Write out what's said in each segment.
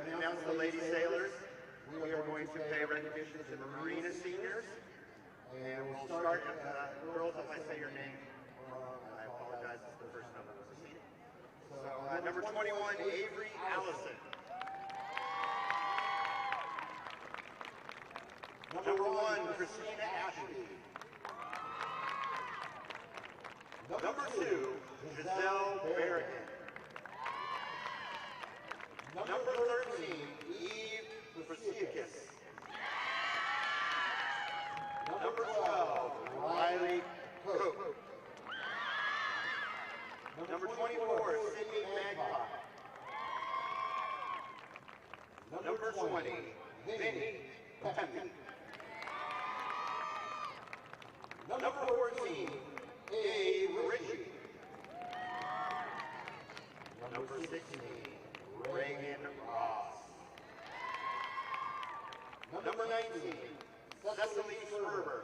announce the Lady Sailors. We are going to pay recognition to the Marina seniors. And we'll start, girls, if I say your name, I apologize, it's the first number I've seen. So, number 21, Avery Allison. Number 1, Christina Ashley. Number 2, Giselle Berrigan. Number 13, Eve Vasiakis. Number 12, Riley Cope. Number 24, Sydney Magpie. Number 20, Vinny Pepe. Number 14, Dave Ritchie. Number 16, Reagan Ross. Number 19, Cecily Sperber.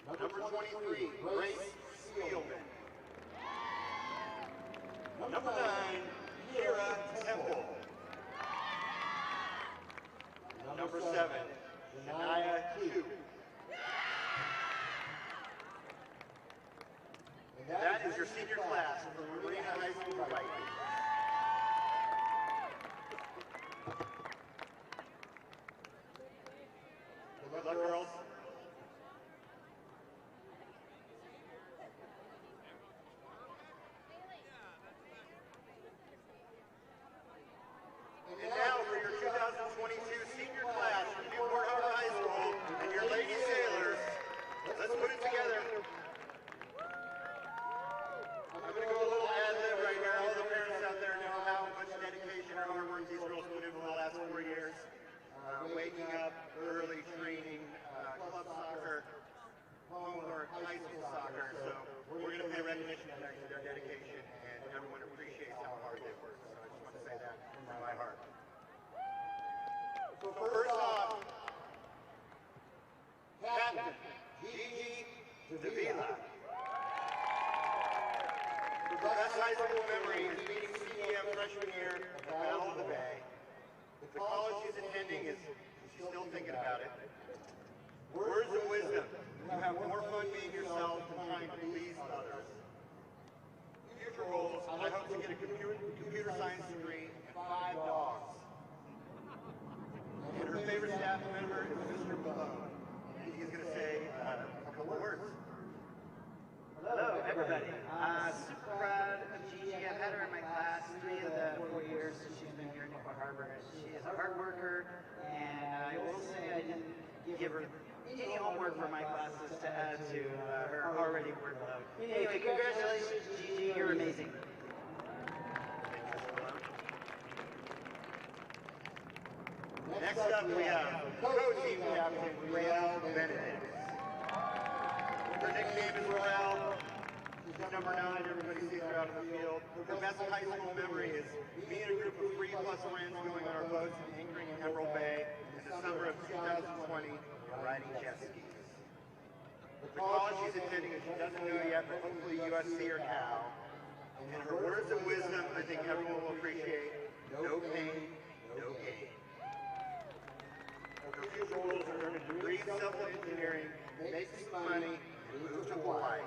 Number 23, Grace Spielman. Number 9, Kira Temple. Number 7, Shania Chu. And that is your senior class from Marina High School Writing. Good luck, girls. And now for your 2022 senior class from Newport High School and your Lady Sailors, let's put it together. I'm going to go a little ad-lib right here. All the parents out there know how much dedication and hard work these girls put in for the last 4 years. Waking up early, training, club soccer, homework, high school soccer. So we're going to pay recognition to their dedication, and everyone appreciates how hard they work. So I just want to say that from my heart. So first off, Captain Gigi Davila. The best high school memory is meeting CDM freshman year at the Battle of the Bay. The college she's attending is she's still thinking about it. Words of wisdom. You have more fun being yourself than trying to please others. Future goals. I hope to get a computer science degree and 5 dogs. And her favorite staff member is Mr. Malone. And he's going to say a couple of words. Hello, everybody. Super proud of Gigi. I've had her in my class 3 of the 4 years since she's been here in Newport Harbor. She is a hard worker, and I will say I didn't give her any homework for my classes to add to her already workload. Anyway, congratulations, Gigi. You're amazing. Next up, we have co-team captain Riel Benedict. Her nickname is Royale. She's number 9. Everybody sees her out in the field. Her best high school memory is me and a group of 3+ friends going on our boats and anchoring in Emerald Bay in the summer of 2020 and riding jet skis. The college she's attending, she doesn't know yet, but hopefully USC or Cal. And her words of wisdom, I think everyone will appreciate: no pain, no gain. Her future goals are to earn a degree in civil engineering, make some money, and move to Hawaii.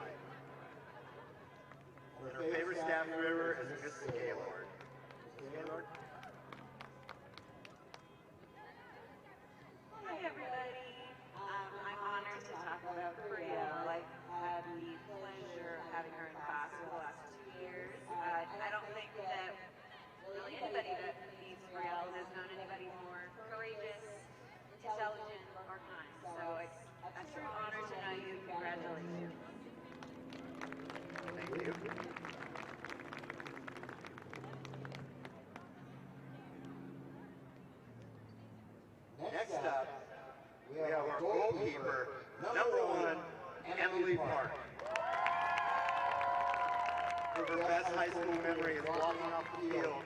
And her favorite staff member is Mrs. Gaylord. Mrs. Gaylord? Hi, everybody. I'm honored to talk about Brielle. I've had the pleasure of having her in class for the last 2 years. I don't think that really anybody that meets Brielle has known anybody more courageous, intelligent, or kind. So it's a true honor to know you. Congratulations. Thank you. Next up, we have our goalkeeper, number 1, Emily Park. Her best high school memory is walking off the field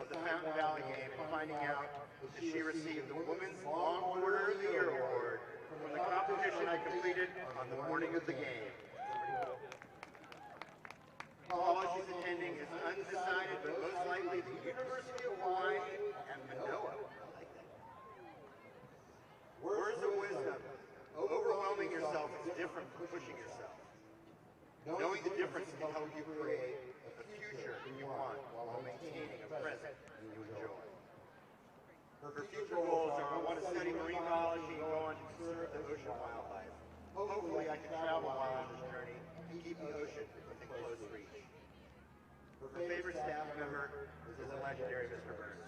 of the Fountain Valley game and finding out that she received the Women's Longboarder of the Year award from the competition I completed on the morning of the game. College she's attending is undecided, but most likely the University of Hawaii and Manoa. Words of wisdom. Overwhelming yourself is different from pushing yourself. Knowing the difference can help you create a future you want while maintaining a present you enjoy. Her future goals are, I want to study marine biology and go on to conserve the ocean wildlife. Hopefully I can travel while on this journey and keep the ocean within close reach. Her favorite staff member is the legendary Mr. Burns.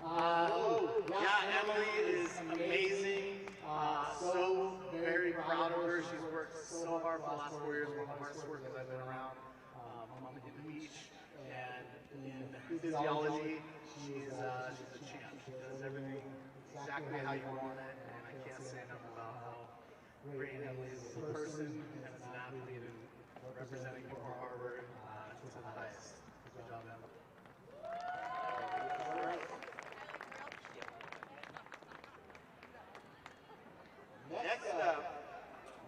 Yeah, Emily is amazing. So very proud of her. She's worked so hard for the last 4 years, one of the hardest workers I've been around. On the beach and in physiology, she's a champ. She does everything exactly how you want it, and I can't say enough about how great Emily is as a person and as an athlete and representing Newport Harbor to the highest. Good job, Emily. Next up,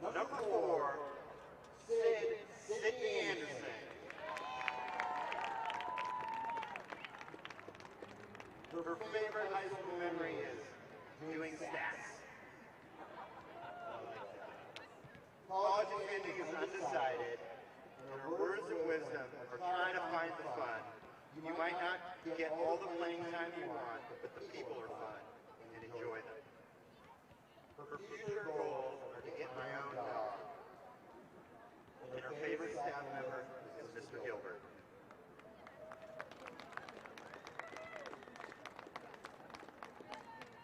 number 4, Sydney Anderson. Her favorite high school memory is doing stats. College attending is undecided, and her words of wisdom are trying to find the fun. You might not get all the playing time you want, but the people are fun, and enjoy them. Her future goals are to get my own dog, and her favorite staff member is Mr. Gilbert.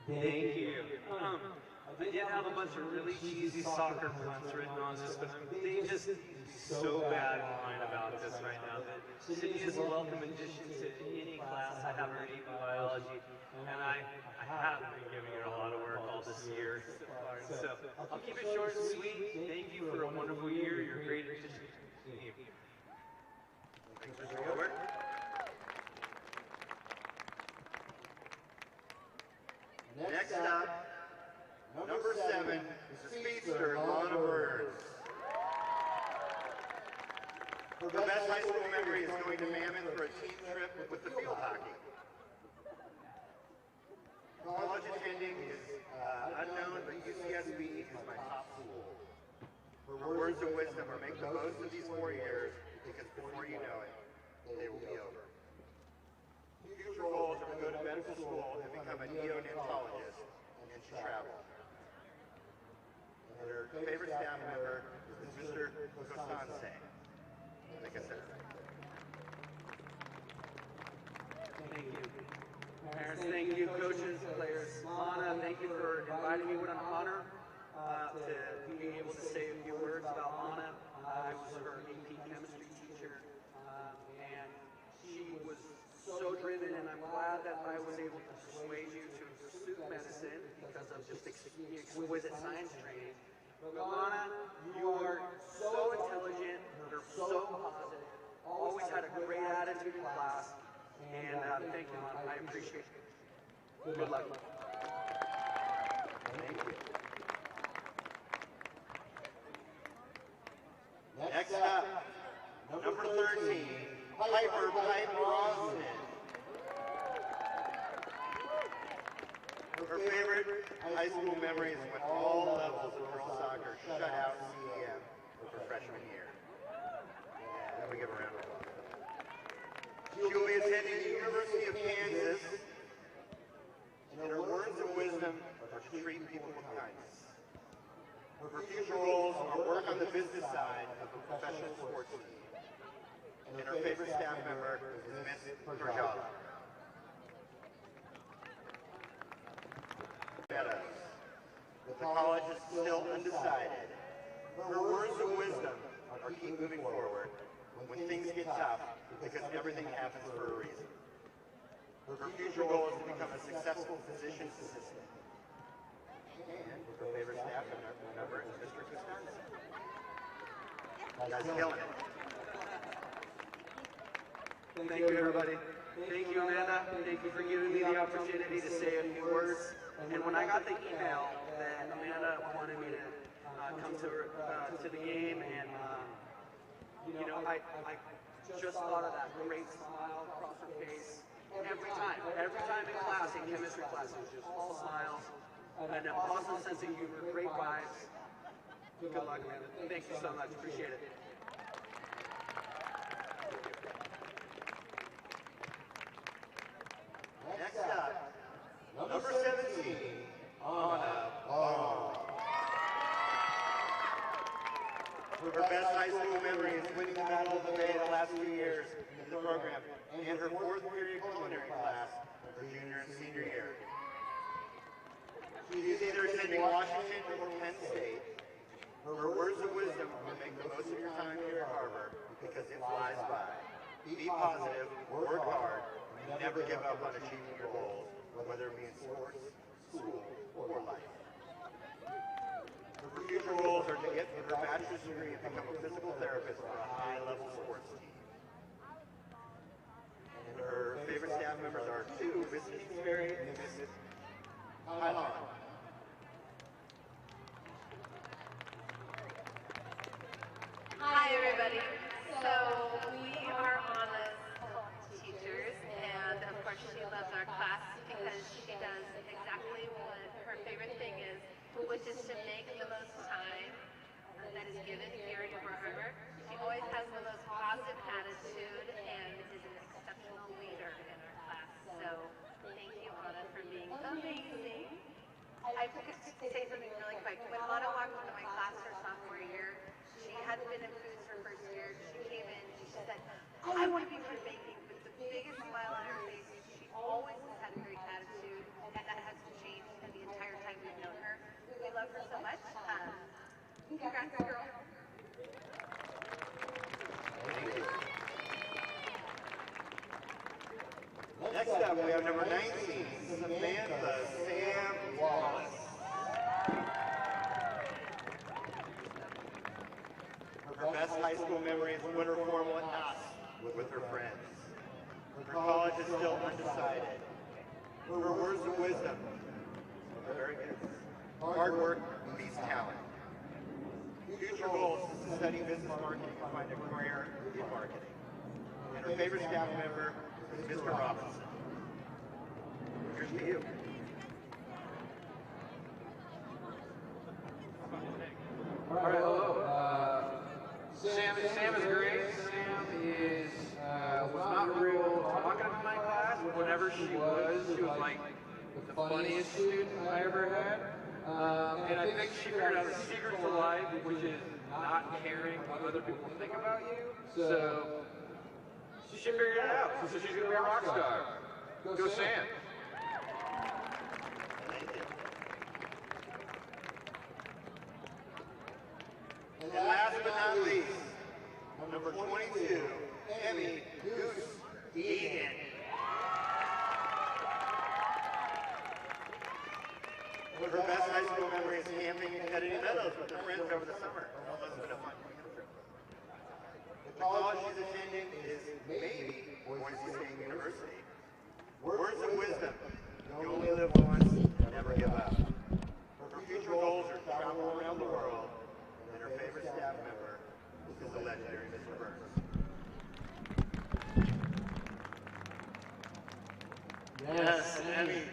Thank you. I did have a bunch of really cheesy soccer puns written on this, but I'm being just so bad lying about this right now. That Sydney is a welcome addition to any class I have her in biology, and I have been giving her a lot of work all this year so far. So I'll keep it short and sweet. Thank you for a wonderful year. You're a great addition to the team. Thanks, Mr. Gilbert. Next up, number 7 is the speedster, Lana Burns. Her best high school memory is going to Mammoth for a team trip with the field hockey. College attending is unknown, but UCSB is my top school. Her words of wisdom are make the most of these 4 years, because before you know it, they will be over. Future goals are to go to medical school and become a neonatologist and to travel. And her favorite staff member is Mr. Kosanse. Like I said. Thank you. Parents, thank you. Coaches, players. Lana, thank you for inviting me. What an honor to be able to say a few words about Lana. I was her AP chemistry teacher, and she was so driven, and I'm glad that I was able to persuade you to pursue medicine because of just exquisite science training. But Lana, you are so intelligent, you're so positive, always had a great attitude in class, and thank you, Lana. I appreciate it. Good luck. Thank you. Next up, number 13, Piper Rosman. Her favorite high school memories when all levels of girls soccer shut out CEM for her freshman year. Yeah, let me give her a round of applause. She will be attending the University of Kansas, and her words of wisdom are to treat people with kindness. Her future goals are work on the business side of a professional sports team. And her favorite staff member is Miss Perjala. The college is still undecided. Her words of wisdom are keep moving forward when things get tough, because everything happens for a reason. Her future goal is to become a successful physician's assistant. And her favorite staff member is Mr. Costanza. Guys, killing it. Thank you, everybody. Thank you, Amanda. Thank you for giving me the opportunity to say a few words. And when I got the email that Amanda wanted me to come to the game, and you know, I just thought of that great smile across her face every time in class, in chemistry class, it was just all smiles, an awesome sense of humor, great vibes. Good luck, man. Thank you so much. Appreciate it. Next up, number 17, Anna Ball. Her best high school memory is winning the Battle of the Bay the last 2 years in the program and her fourth period culinary class her junior and senior year. She's either attending Washington or Penn State. Her words of wisdom are make the most of your time here at Harbor because it flies by. Be positive, work hard, and never give up on achieving your goals, whether it be in sports, school, or life. Her future goals are to get her bachelor's degree and become a physical therapist for a high-level sports team. And her favorite staff members are two, Miss Kingsbury and Mrs. Hylon. Hi, everybody. So we are Anna's teachers, and of course she loves our class because she does exactly what her favorite thing is, which is to make the most time that is given here at Newport Harbor. She always has the most positive attitude and is an exceptional leader in our class. So thank you, Anna, for being amazing. I could say something really quick. When Anna walked into my class her sophomore year, she hadn't been in foods her first year. She came in and she said, I want to be food baking with the biggest smile on her face. She always has had a great attitude, and that hasn't changed in the entire time we've known her. We love her so much. Congrats, girl. Next up, we have number 19, Samantha Sam Wallace. Her best high school memory is winter formal at NAS with her friends. Her college is still undecided. Her words of wisdom are very good. Hard work beats talent. Future goals is to study business marketing and find a career in marketing. And her favorite staff member is Mr. Robinson. Here's to you. All right, hello. Sam is great. Sam was not real talkative in my class. Whenever she was like the funniest student I ever had. And I think she figured out a secret to life, which is not caring what other people think about you. So she figured it out. So she's gonna be a rock star. Go Sam. And last but not least, number 22, Emmy Goose Egan. Her best high school memory is camping in Kennedy Meadows with her friends over the summer. That must have been a fun trip. The college she's attending is maybe Boise State University. Words of wisdom. You only live once, never give up. Her future goals are to travel around the world, and her favorite staff member is the legendary Mr. Burns. Yes, Emmy.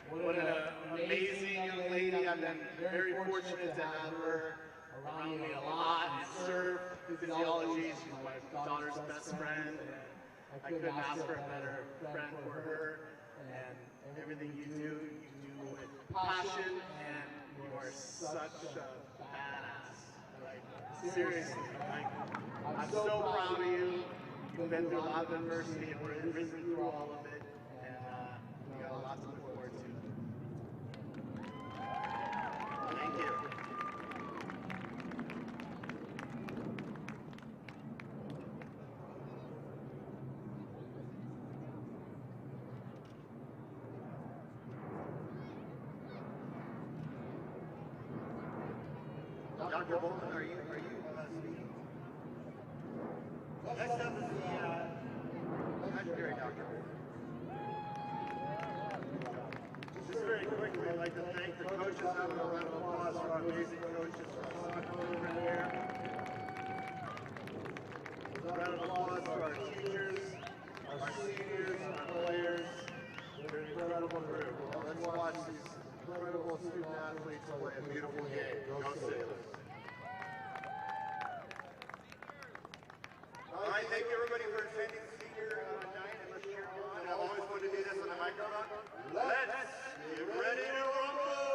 What an amazing young lady. I've been very fortunate to have her around me a lot and serve physiology. She's my daughter's best friend, and I couldn't ask for a better friend for her. And everything you do with passion, and you are such a badass. Like, seriously, like, I'm so proud of you. You've been through a lot of adversity and we're risen through all of it. And we got a lot to look forward to. Thank you. Dr. Bolton, are you speaking? Next up is the legendary Dr. Bolton. Just very quickly, I'd like to thank the coaches. Have a round of applause for our amazing coaches. Go student athletes play a beautiful game. Go Sailors. All right, thank you everybody for attending the senior night. And let's cheer on. I've always wanted to do this on the microphone. Let's get ready to rumble!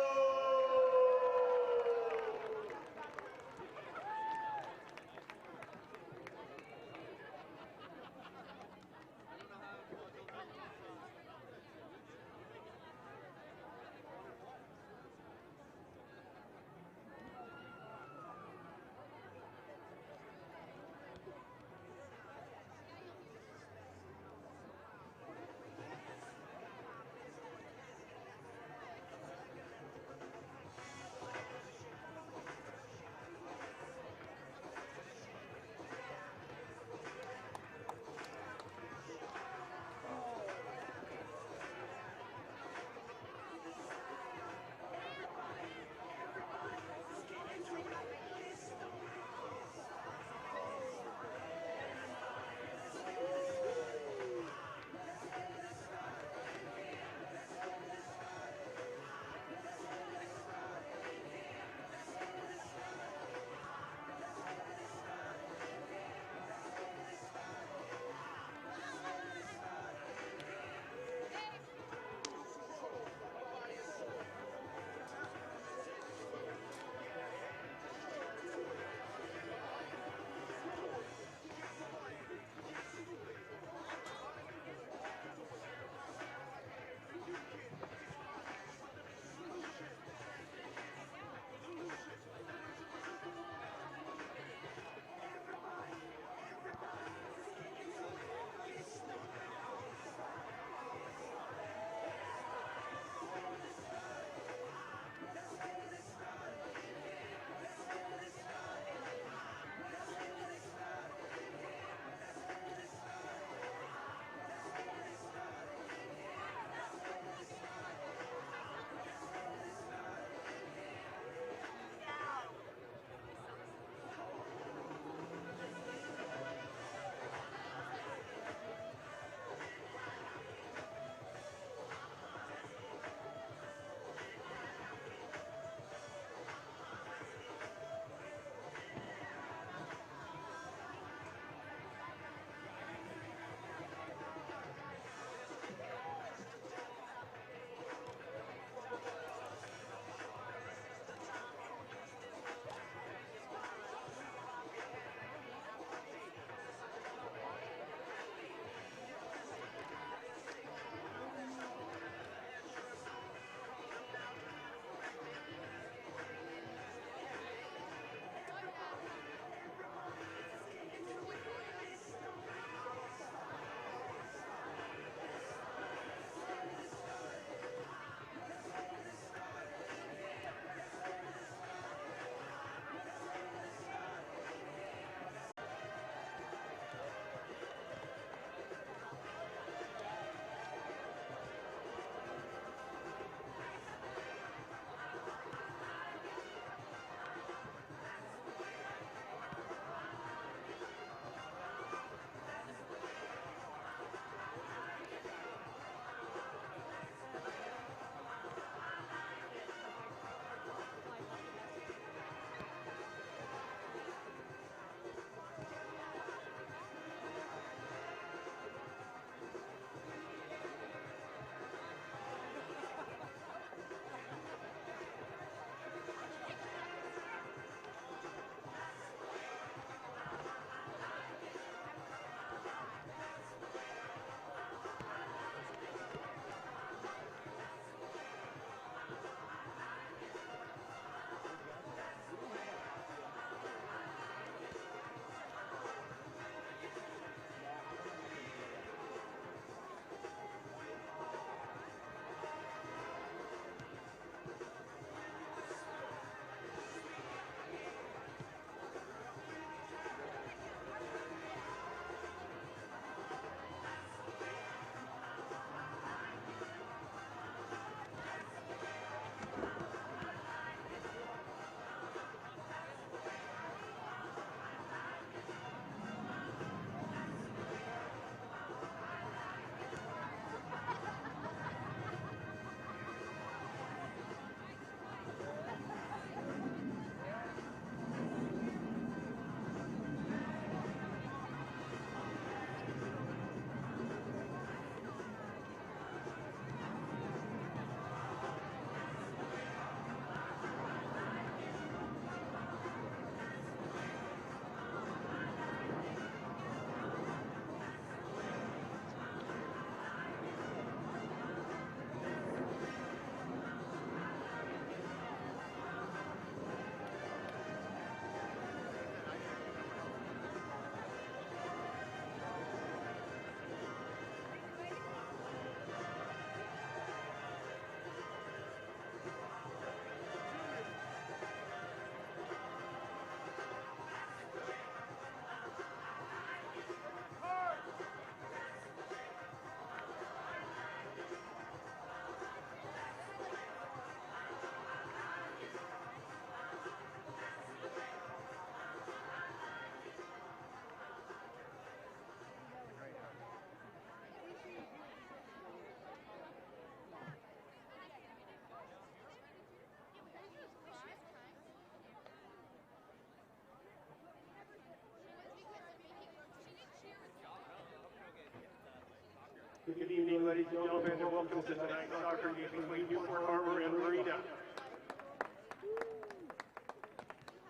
Good evening, ladies and gentlemen, and welcome to tonight's soccer game between Newport Harbor and Marina.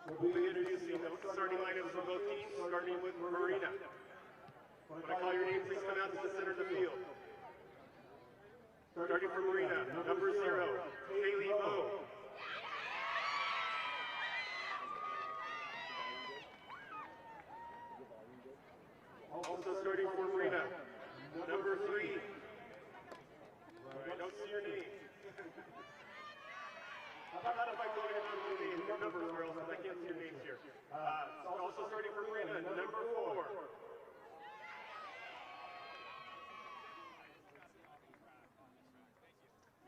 We'll be introducing the starting lineups for both teams, starting with Marina. When I call your name, please come out to the center of the field. Starting for Marina, number 0, Haley Moe. Also starting for Marina, number 3. I don't see your name. How about if I call your numbers, or else I can't see your names here. Also starting for Marina, number 4.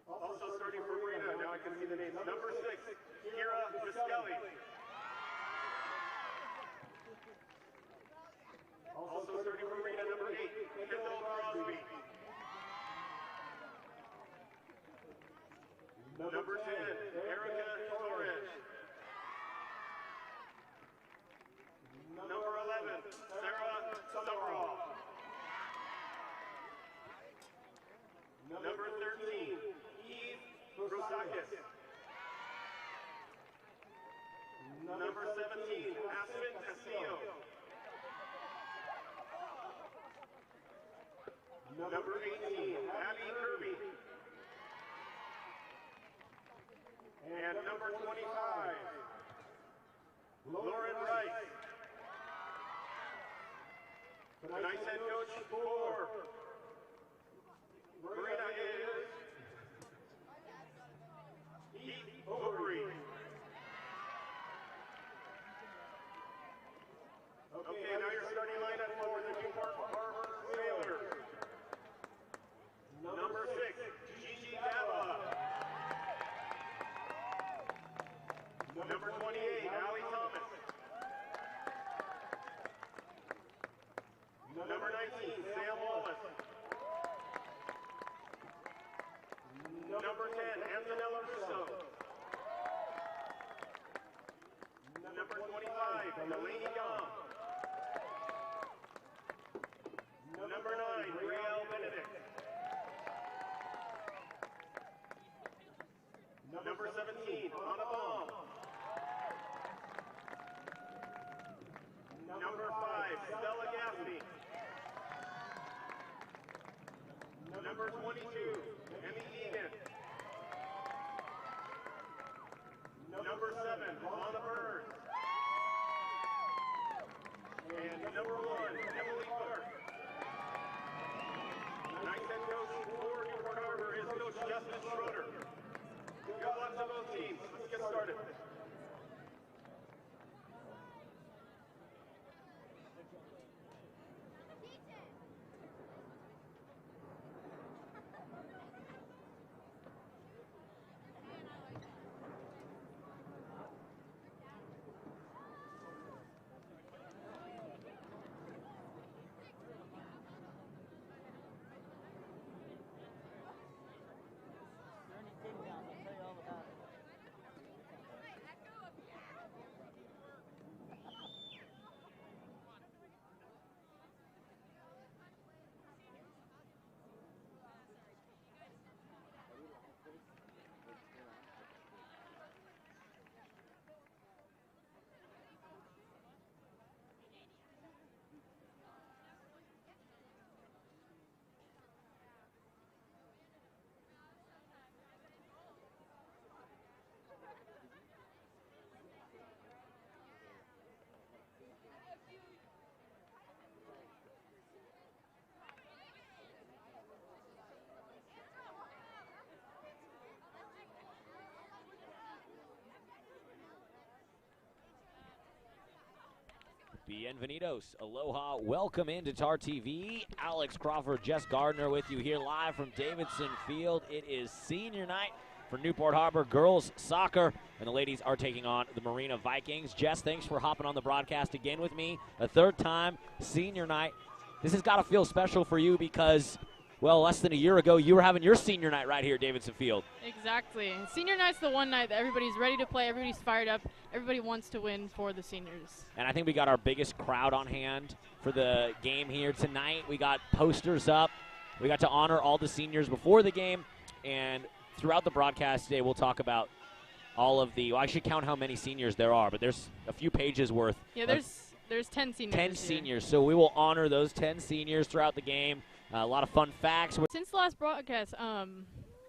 Also starting for Marina, now I can see the names. Number 6, Kira Viskelly. Also starting for Marina, number 8, Kendall Crosby. Number 10, Erica Torres. Number 11, Sarah Summerall. Number 13, Eve Brosakis. Number 17, Aspen Castillo. Number 18, Abby Kirby. And number 25, Lauren Rice. Tonight's head coach for Marina is Heath Overy. Okay, now your starting lineup for the Newport Harbor Sailors. Number 6, Gigi Dava. Number 28, Allie Thomas. Number 19, Sam Wallace. Number 10, Antonella Russo. Number 25, Delaney Gom. Number 9, Riel Benedict. Number 17, Anna Baum. Number 5, Stella Gaffney. Number 22, Emmy Egan. Number 7, Lana Burns. And number 1, Emily Clark. Tonight's head coach for Newport Harbor is Coach Justin Schroeder. Good luck to both teams. Let's get started. Bienvenidos, aloha, welcome into TarTV. Alex Crawford, Jess Gardner with you here live from Davidson Field. It is senior night for Newport Harbor girls soccer, and the ladies are taking on the Marina Vikings. Jess, thanks for hopping on the broadcast again with me. A third time, senior night. This has got to feel special for you because, well, less than a year ago, you were having your senior night right here at Davidson Field. Exactly. Senior night's the one night that everybody's ready to play, everybody's fired up, everybody wants to win for the seniors. And I think we got our biggest crowd on hand for the game here tonight. We got posters up. We got to honor all the seniors before the game, and throughout the broadcast today, we'll talk about all of the. Well, I should count how many seniors there are, but there's a few pages worth. Yeah, there's 10 seniors. 10 seniors, so we will honor those 10 seniors throughout the game. A lot of fun facts. Since the last broadcast,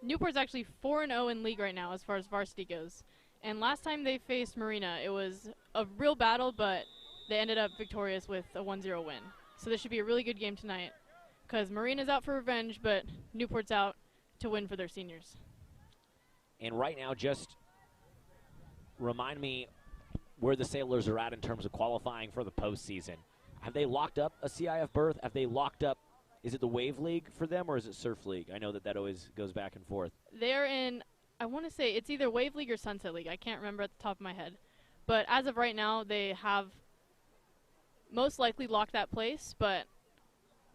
Newport's actually 4-0 in league right now as far as varsity goes. And last time they faced Marina, it was a real battle, but they ended up victorious with a 1-0 win. So this should be a really good game tonight because Marina's out for revenge, but Newport's out to win for their seniors. And right now, just remind me where the Sailors are at in terms of qualifying for the postseason. Have they locked up a CIF berth? Have they locked up, is it the Wave League for them or is it Surf League? I know that always goes back and forth. They're in, I want to say it's either Wave League or Sunset League. I can't remember at the top of my head. But as of right now, they have most likely locked that place, but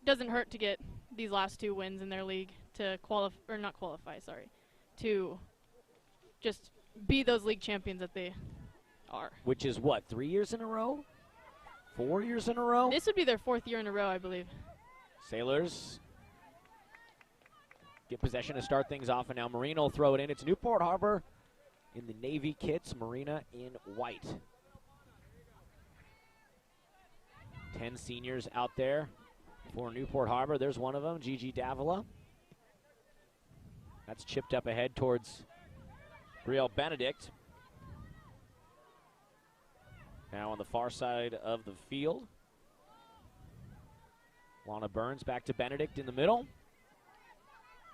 it doesn't hurt to get these last 2 wins in their league to to just be those league champions that they are. Which is what, 3 years in a row? 4 years in a row? This would be their 4th year in a row, I believe. Sailors get possession to start things off, and now Marina will throw it in. It's Newport Harbor in the Navy kits, Marina in white. 10 seniors out there for Newport Harbor. There's one of them, Gigi Davila. That's chipped up ahead towards Brielle Benedict. Now on the far side of the field, Lana Burns back to Benedict in the middle.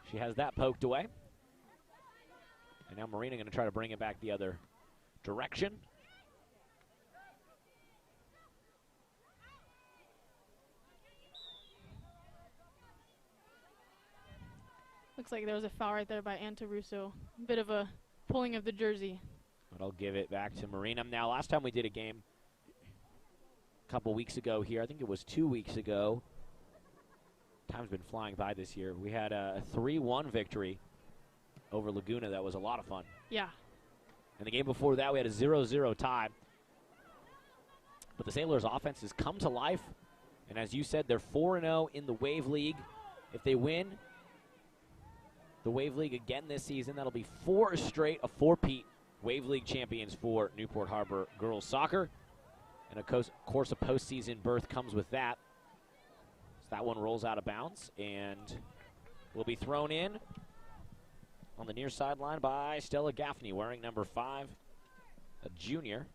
She has that poked away. And now Marina going to try to bring it back the other direction. Looks like there was a foul right there by Anta Russo. A bit of a pulling of the jersey. But I'll give it back to Marina. Now, last time we did a game a couple weeks ago here, I think it was 2 weeks ago. Time's been flying by this year. We had a 3-1 victory over Laguna. That was a lot of fun. Yeah. And the game before that, we had a 0-0 tie. But the Sailors' offense has come to life. And as you said, they're 4-0 in the Wave League. If they win the Wave League again this season, that'll be 4 straight, a 4-peat Wave League champions for Newport Harbor girls soccer. And of course, a postseason berth comes with that. So that one rolls out of bounds and will be thrown in on the near sideline by Stella Gaffney, wearing number 5, a junior.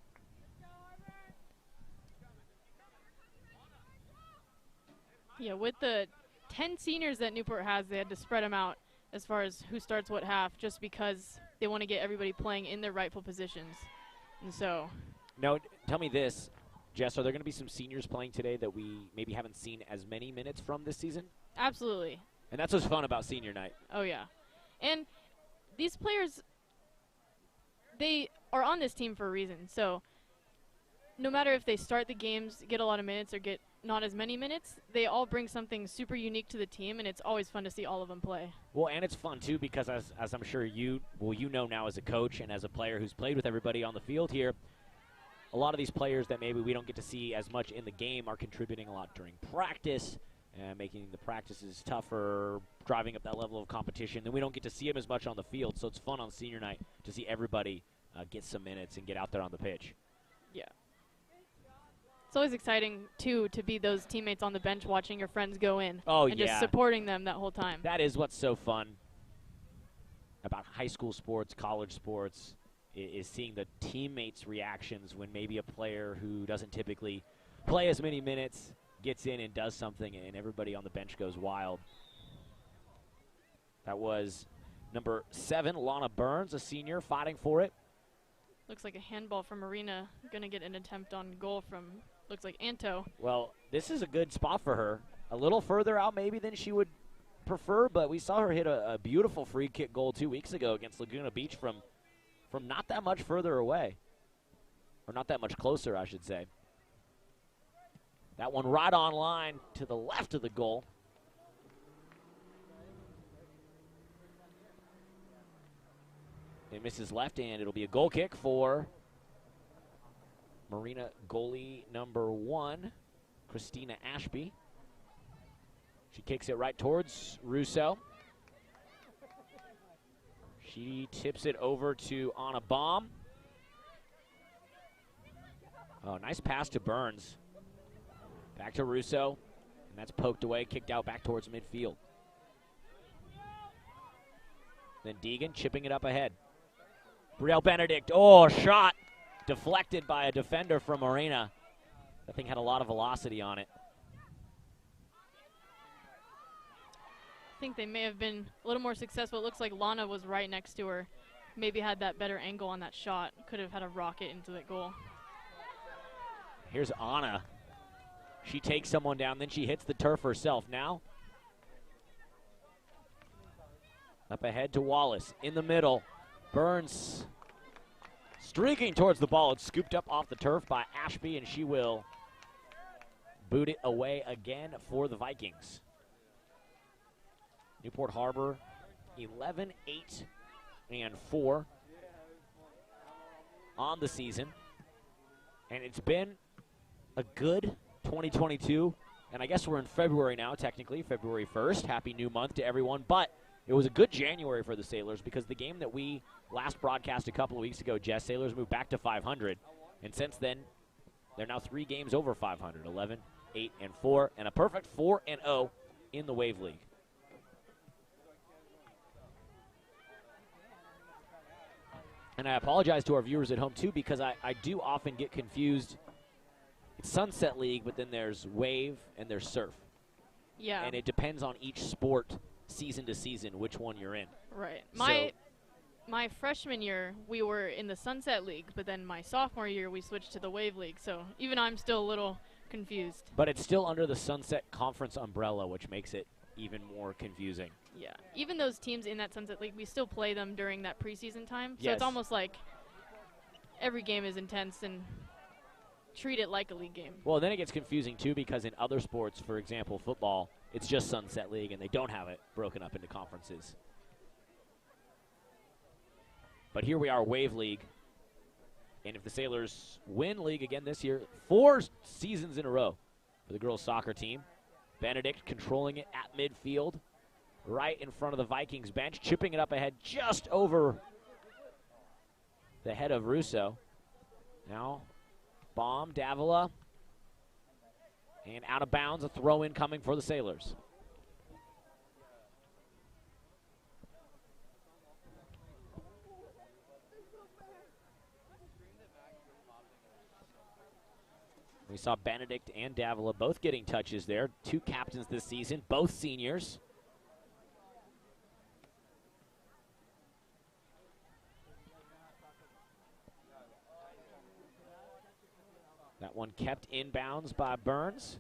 Yeah, with the 10 seniors that Newport has, they had to spread them out as far as who starts what half, just because they want to get everybody playing in their rightful positions. And so. Now, tell me this, Jess, are there going to be some seniors playing today that we maybe haven't seen as many minutes from this season? Absolutely. And that's what's fun about senior night. Oh, yeah. And these players, they are on this team for a reason. So no matter if they start the games, get a lot of minutes, or get not as many minutes, they all bring something super unique to the team, and it's always fun to see all of them play. Well, and it's fun, too, because as I'm sure you know now as a coach and as a player who's played with everybody on the field here, a lot of these players that maybe we don't get to see as much in the game are contributing a lot during practice, making the practices tougher, driving up that level of competition. Then we don't get to see them as much on the field, so it's fun on senior night to see everybody get some minutes and get out there on the pitch. Yeah. It's always exciting, too, to be those teammates on the bench watching your friends go in. Oh, and just supporting them that whole time. That is what's so fun about high school sports, college sports, is seeing the teammates' reactions when maybe a player who doesn't typically play as many minutes gets in and does something, and everybody on the bench goes wild. That was number 7, Lana Burns, a senior, fighting for it. Looks like a handball from Marina. Going to get an attempt on goal from, looks like, Anto. Well, this is a good spot for her. A little further out maybe than she would prefer, but we saw her hit a beautiful free kick goal 2 weeks ago against Laguna Beach from not that much further away. Or not that much closer, I should say. That one right on line to the left of the goal. It misses left, and it'll be a goal kick for Marina goalie number 1, Christina Ashby. She kicks it right towards Russo. She tips it over to Anna Baum. Oh, nice pass to Burns. Back to Russo. And that's poked away, kicked out back towards midfield. Then Deegan chipping it up ahead. Brielle Benedict. Oh, shot. Deflected by a defender from Marina. That thing had a lot of velocity on it. I think they may have been a little more successful. It looks like Lana was right next to her. Maybe had that better angle on that shot. Could have had a rocket into that goal. Here's Anna. She takes someone down, then she hits the turf herself. Now, up ahead to Wallace. In the middle, Burns streaking towards the ball. It's scooped up off the turf by Ashby, and she will boot it away again for the Vikings. Newport Harbor 11, 8, and 4 on the season. And it's been a good 2022. And I guess we're in February now, technically, February 1st. Happy new month to everyone. But it was a good January for the Sailors because the game that we last broadcast a couple of weeks ago, Jess, Sailors moved back to 500. And since then, they're now 3 games over 500, 11, 8, and 4, and a perfect 4-0 in the Wave League. And I apologize to our viewers at home, too, because I do often get confused. It's Sunset League, but then there's Wave and there's Surf. Yeah. And it depends on each sport, season to season, which one you're in. Right. My freshman year, we were in the Sunset League, but then my sophomore year, we switched to the Wave League. So even I'm still a little confused. But it's still under the Sunset Conference umbrella, which makes it even more confusing. Yeah. Even those teams in that Sunset League, we still play them during that preseason time. So Yes. it's almost like every game is intense and treat it like a league game. Well, then it gets confusing, too, because in other sports, for example, football, it's just Sunset League, and they don't have it broken up into conferences. But here we are, Wave League. And if the Sailors win league again this year, 4 seasons in a row for the girls' soccer team. Benedict controlling it at midfield, right in front of the Vikings bench, chipping it up ahead just over the head of Russo. Now, Baum, Davila, and out of bounds, a throw-in coming for the Sailors. We saw Benedict and Davila both getting touches there. 2 captains this season, both seniors. That one kept inbounds by Burns.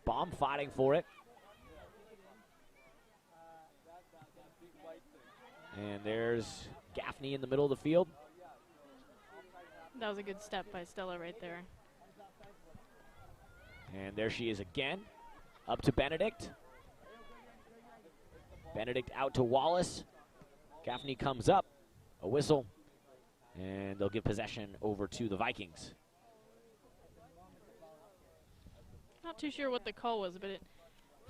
Baum fighting for it. And there's Gaffney in the middle of the field. That was a good step by Stella right there. And there she is again. Up to Benedict. Benedict out to Wallace. Gaffney comes up. A whistle. And they'll give possession over to the Vikings. Not too sure what the call was, but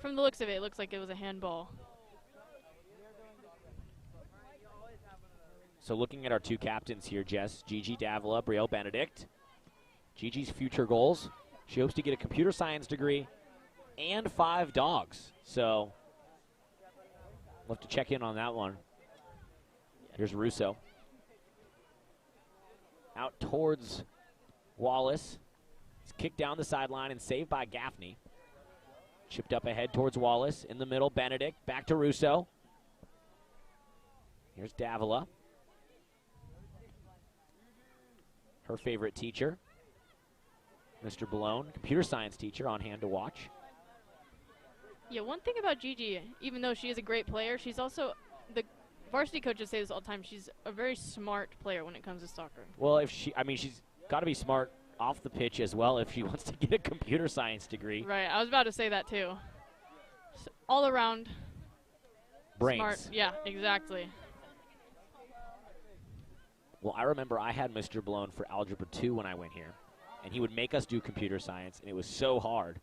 from the looks of it, it looks like it was a handball. So looking at our 2 captains here, Jess, Gigi Davila, Brielle Benedict. Gigi's future goals. She hopes to get a computer science degree and 5 dogs. So we'll have to check in on that one. Here's Russo. Out towards Wallace. It's kicked down the sideline and saved by Gaffney. Chipped up ahead towards Wallace. In the middle, Benedict. Back to Russo. Here's Davila. Her favorite teacher, Mr. Balone, computer science teacher, on hand to watch. Yeah, one thing about Gigi, even though she is a great player, she's also, the varsity coaches say this all the time, she's a very smart player when it comes to soccer. Well, she's got to be smart off the pitch as well if she wants to get a computer science degree. Right, I was about to say that too. All around Brains. smart. Yeah, exactly. Well, I remember I had Mr. Balone for Algebra 2 when I went here, and he would make us do computer science, and it was so hard.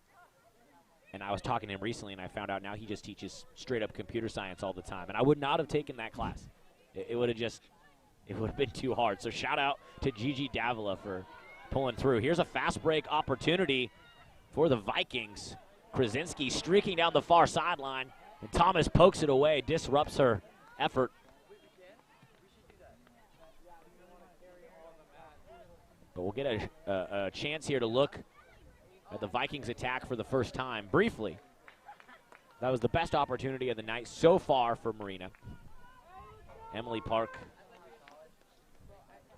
And I was talking to him recently, and I found out now he just teaches straight-up computer science all the time. And I would not have taken that class. It would have been too hard. So shout out to Gigi Davila for pulling through. Here's a fast break opportunity for the Vikings. Krasinski streaking down the far sideline, and Thomas pokes it away, disrupts her effort. But we'll get a chance here to look at the Vikings attack for the first time briefly. That was the best opportunity of the night so far for Marina. Emily Park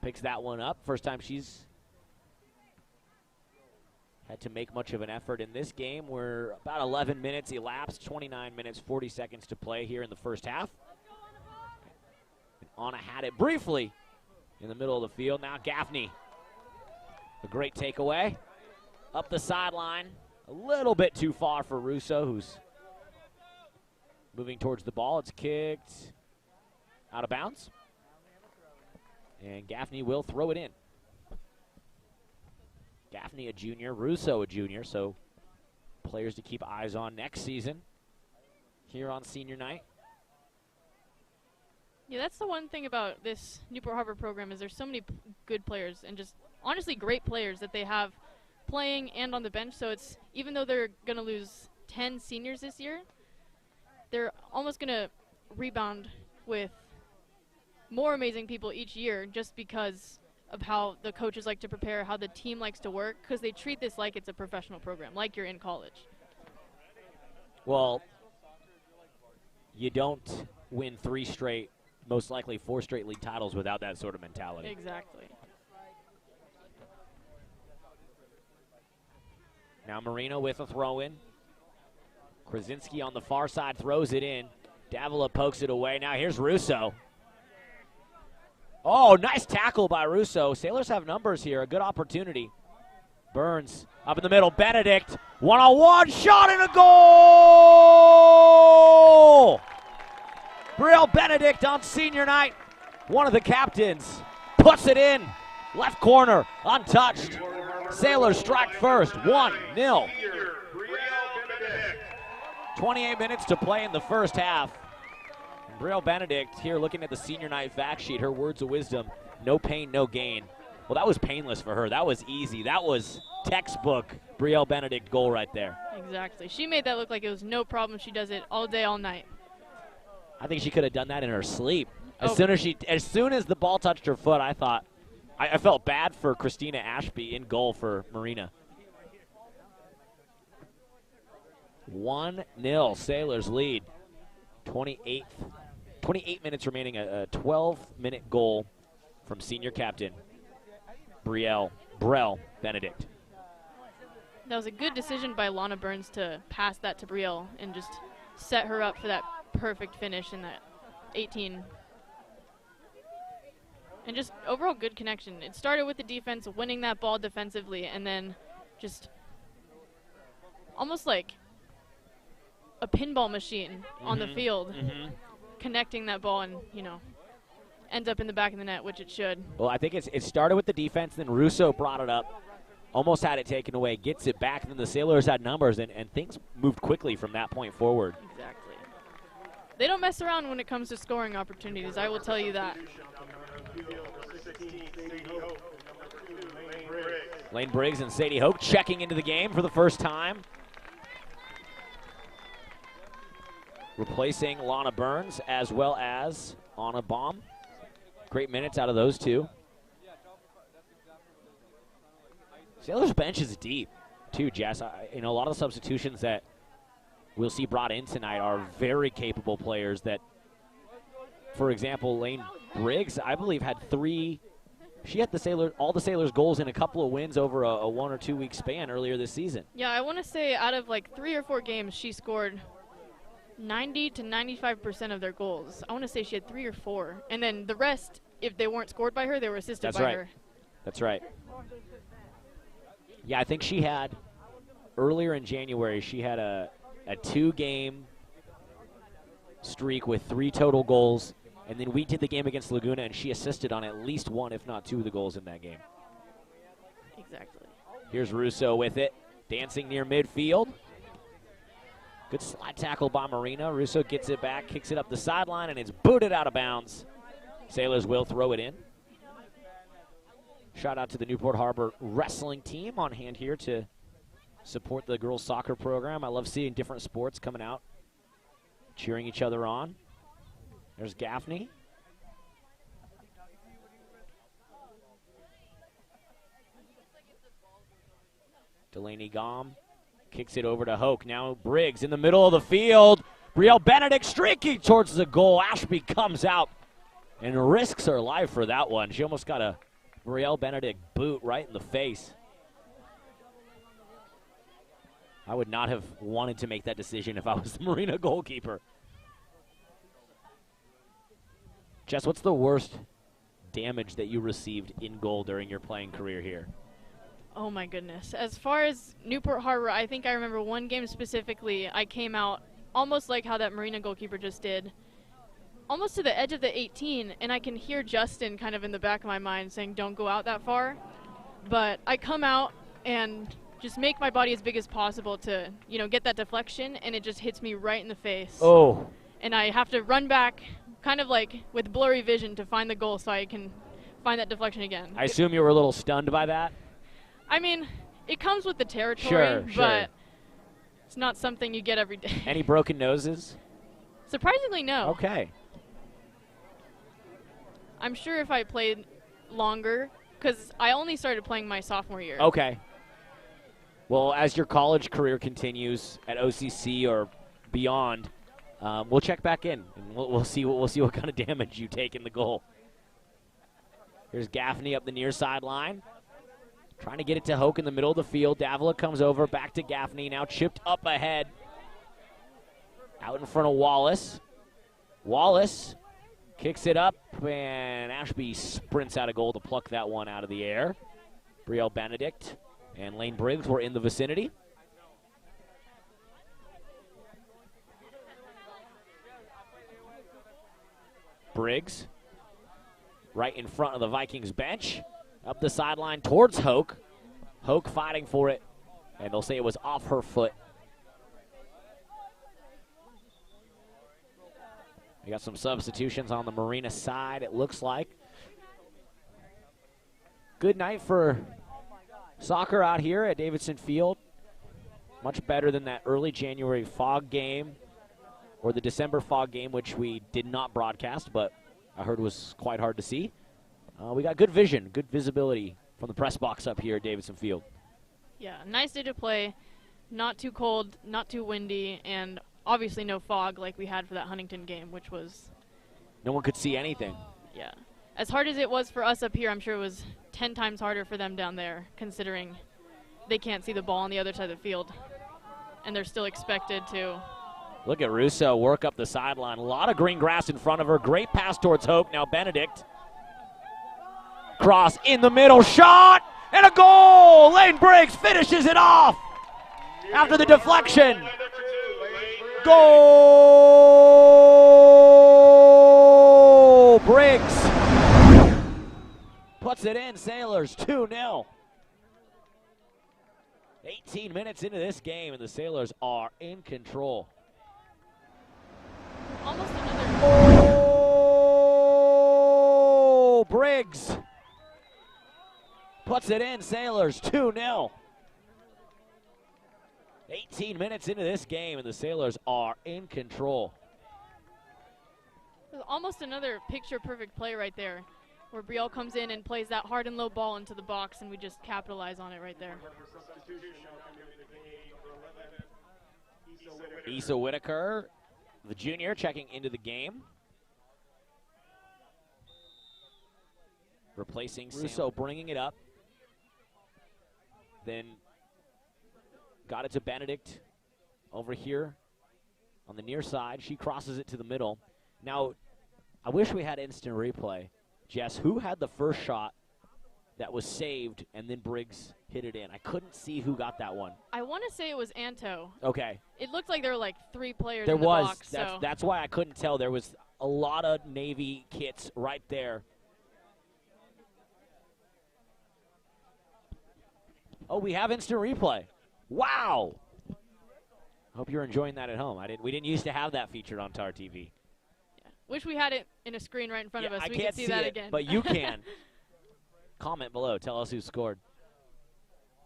picks that one up. First time she's had to make much of an effort in this game. We're about 11 minutes elapsed, 29 minutes, 40 seconds to play here in the first half. And Anna had it briefly in the middle of the field. Now Gaffney, a great takeaway. Up the sideline, a little bit too far for Russo, who's moving towards the ball. It's kicked out of bounds. And Gaffney will throw it in. Gaffney a junior, Russo a junior, so players to keep eyes on next season here on senior night. Yeah, that's the one thing about this Newport Harbor program is there's so many good players and just honestly great players that they have playing and on the bench. So it's even though they're going to lose 10 seniors this year, they're almost going to rebound with more amazing people each year just because of how the coaches like to prepare, how the team likes to work, because they treat this like it's a professional program, like you're in college. Well, you don't win 3 straight, most likely 4 straight league titles without that sort of mentality. Exactly. Now Marina with a throw-in. Krasinski on the far side throws it in. Davila pokes it away. Now here's Russo. Oh, nice tackle by Russo. Sailors have numbers here. A good opportunity. Burns up in the middle. Benedict, one-on-one, shot and a goal! Brielle Benedict on senior night. One of the captains puts it in. Left corner, untouched. Sailors strike first, 1-0. 28 minutes to play in the first half. Brielle Benedict here looking at the senior night fact sheet. Her words of wisdom, no pain, no gain. Well, that was painless for her. That was easy. That was textbook Brielle Benedict goal right there. Exactly. She made that look like it was no problem. She does it all day, all night. I think she could have done that in her sleep. As soon as the ball touched her foot, I thought, I felt bad for Christina Ashby in goal for Marina. 1-0, Sailors lead. 28 minutes remaining, a 12-minute goal from senior captain Brielle Benedict. That was a good decision by Lana Burns to pass that to Brielle and just set her up for that perfect finish in that 18. And just overall good connection. It started with the defense winning that ball defensively and then just almost like a pinball machine on the field, connecting that ball and, ends up in the back of the net, which it should. Well, I think it started with the defense, then Russo brought it up, almost had it taken away, gets it back, and then the Sailors had numbers, and things moved quickly from that point forward. Exactly. They don't mess around when it comes to scoring opportunities, I will tell you that. Lane Briggs and Sadie Hoke checking into the game for the first time. Replacing Lana Burns as well as Anna Baum. Great minutes out of those two. Sailors bench is deep too, Jess. A lot of the substitutions that we'll see brought in tonight are very capable players that, for example, Lane Briggs, I believe, had 3. She had all the Sailors goals in a couple of wins over a 1 or 2 week span earlier this season. Yeah, I want to say out of like 3 or 4 games, she scored 90 to 95% of their goals. I want to say she had 3 or 4. And then the rest, if they weren't scored by her, they were assisted by her. That's right. Yeah, I think she had, earlier in January, she had a 2-game streak with 3 total goals. And then we did the game against Laguna, and she assisted on at least 1, if not 2 of the goals in that game. Exactly. Here's Russo with it, dancing near midfield. Good slide tackle by Marina. Russo gets it back, kicks it up the sideline, and it's booted out of bounds. Sailors will throw it in. Shout out to the Newport Harbor wrestling team on hand here to support the girls' soccer program. I love seeing different sports coming out, cheering each other on. There's Gaffney. Delaney Gom kicks it over to Hoke. Now Briggs in the middle of the field. Brielle Benedict streaking towards the goal. Ashby comes out and risks her life for that one. She almost got a Brielle Benedict boot right in the face. I would not have wanted to make that decision if I was the Marina goalkeeper. Jess, what's the worst damage that you received in goal during your playing career here? Oh my goodness. As far as Newport Harbor, I think I remember one game specifically. I came out almost like how that Marina goalkeeper just did, almost to the edge of the 18, and I can hear Justin kind of in the back of my mind saying, don't go out that far. But I come out and just make my body as big as possible to, you know, get that deflection, and it just hits me right in the face. Oh. And I have to run back kind of like with blurry vision to find the goal so I can find that deflection again. I assume you were a little stunned by that? I mean, it comes with the territory, sure. But it's not something you get every day. Any broken noses? Surprisingly, no. Okay. I'm sure if I played longer, because I only started playing my sophomore year. Okay. Well, as your college career continues at OCC or beyond, we'll check back in and we'll see what kind of damage you take in the goal. Here's Gaffney up the near sideline, trying to get it to Hoke in the middle of the field. Davila comes over, back to Gaffney, now chipped up ahead, out in front of Wallace. Wallace kicks it up, and Ashby sprints out a goal to pluck that one out of the air. Brielle Benedict and Lane Briggs were in the vicinity. Briggs right in front of the Vikings bench. Up the sideline towards Hoke. Hoke fighting for it, and they'll say it was off her foot. We got some substitutions on the Marina side, it looks like. Good night for soccer out here at Davidson Field. Much better than that early January fog game or the December fog game, which we did not broadcast, but I heard was quite hard to see. We got good vision, good visibility from the press box up here at Davidson Field. Yeah, nice day to play. Not too cold, not too windy, and obviously no fog like we had for that Huntington game, which was... No one could see anything. Yeah. As hard as it was for us up here, I'm sure it was 10 times harder for them down there, considering they can't see the ball on the other side of the field. And they're still expected to... Look at Russo work up the sideline. A lot of green grass in front of her. Great pass towards Hope. Now Benedict. Cross in the middle. Shot! And a goal! Lane Briggs finishes it off after the deflection. Goal! Briggs puts it in. Sailors 2-0. 18 minutes into this game, and the Sailors are in control. Almost another... Oh! Briggs puts it in. Sailors 2-0. 18 minutes into this game, and the Sailors are in control. Almost another picture-perfect play right there, where Brielle comes in and plays that hard and low ball into the box, and we just capitalize on it right there. Issa Whitaker, the junior, checking into the game. Replacing Russo, bringing it up. Then got it to Benedict over here on the near side. She crosses it to the middle. Now, I wish we had instant replay. Jess, who had the first shot that was saved and then Briggs hit it in? I couldn't see who got that one. I want to say it was Anto. Okay. It looked like there were like 3 players in the box. That's why I couldn't tell. There was a lot of Navy kits right there. Oh, we have instant replay. Wow. Hope you're enjoying that at home. We didn't used to have that featured on TarTV. Yeah. Wish we had it in a screen right in front of us. I We can't could see that it, again. but you can. Comment below. Tell us who scored.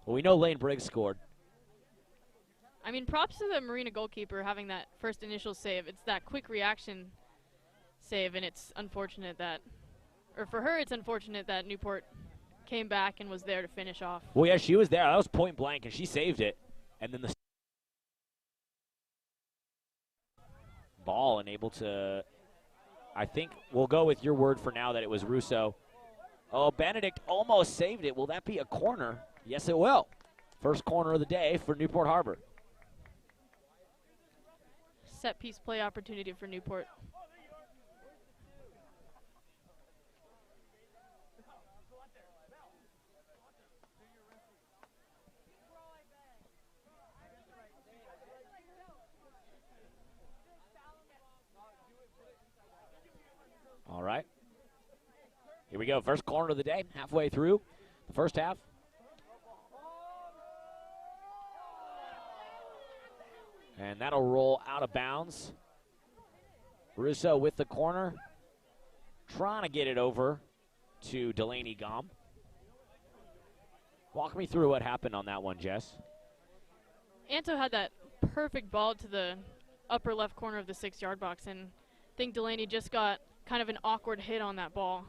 Well, we know Lane Briggs scored. I mean, props to the Marina goalkeeper having that first initial save. It's that quick reaction save, and it's unfortunate that, or for her, it's unfortunate that Newport came back and was there to finish off. Well, yeah, she was there. That was point blank, and she saved it. And then the ball and able to, I think we'll go with your word for now that it was Russo. Oh, Benedict almost saved it. Will that be a corner? Yes, it will. First corner of the day for Newport Harbor. Set piece play opportunity for Newport. All right. Here we go. First corner of the day, halfway through the first half. And that'll roll out of bounds. Russo with the corner. Trying to get it over to Delaney Gom. Walk me through what happened on that one, Jess. Anto had that perfect ball to the upper left corner of the 6-yard box, and I think Delaney just got kind of an awkward hit on that ball.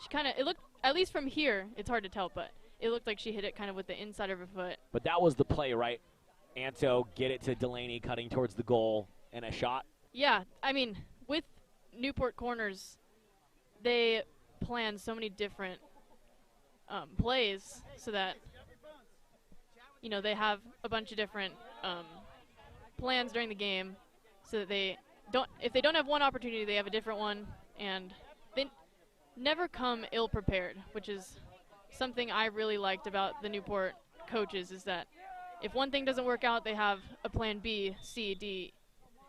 She kind of, it looked, at least from here, it's hard to tell, but it looked like she hit it kind of with the inside of her foot. But that was the play, right? Anto get it to Delaney cutting towards the goal and a shot. Yeah, I mean, with Newport corners, they plan so many different plays so that, you know, they have a bunch of different plans during the game so that they don't, if they don't have one opportunity, they have a different one, and they never come ill-prepared, which is something I really liked about the Newport coaches, is that if one thing doesn't work out, they have a plan B, C, D,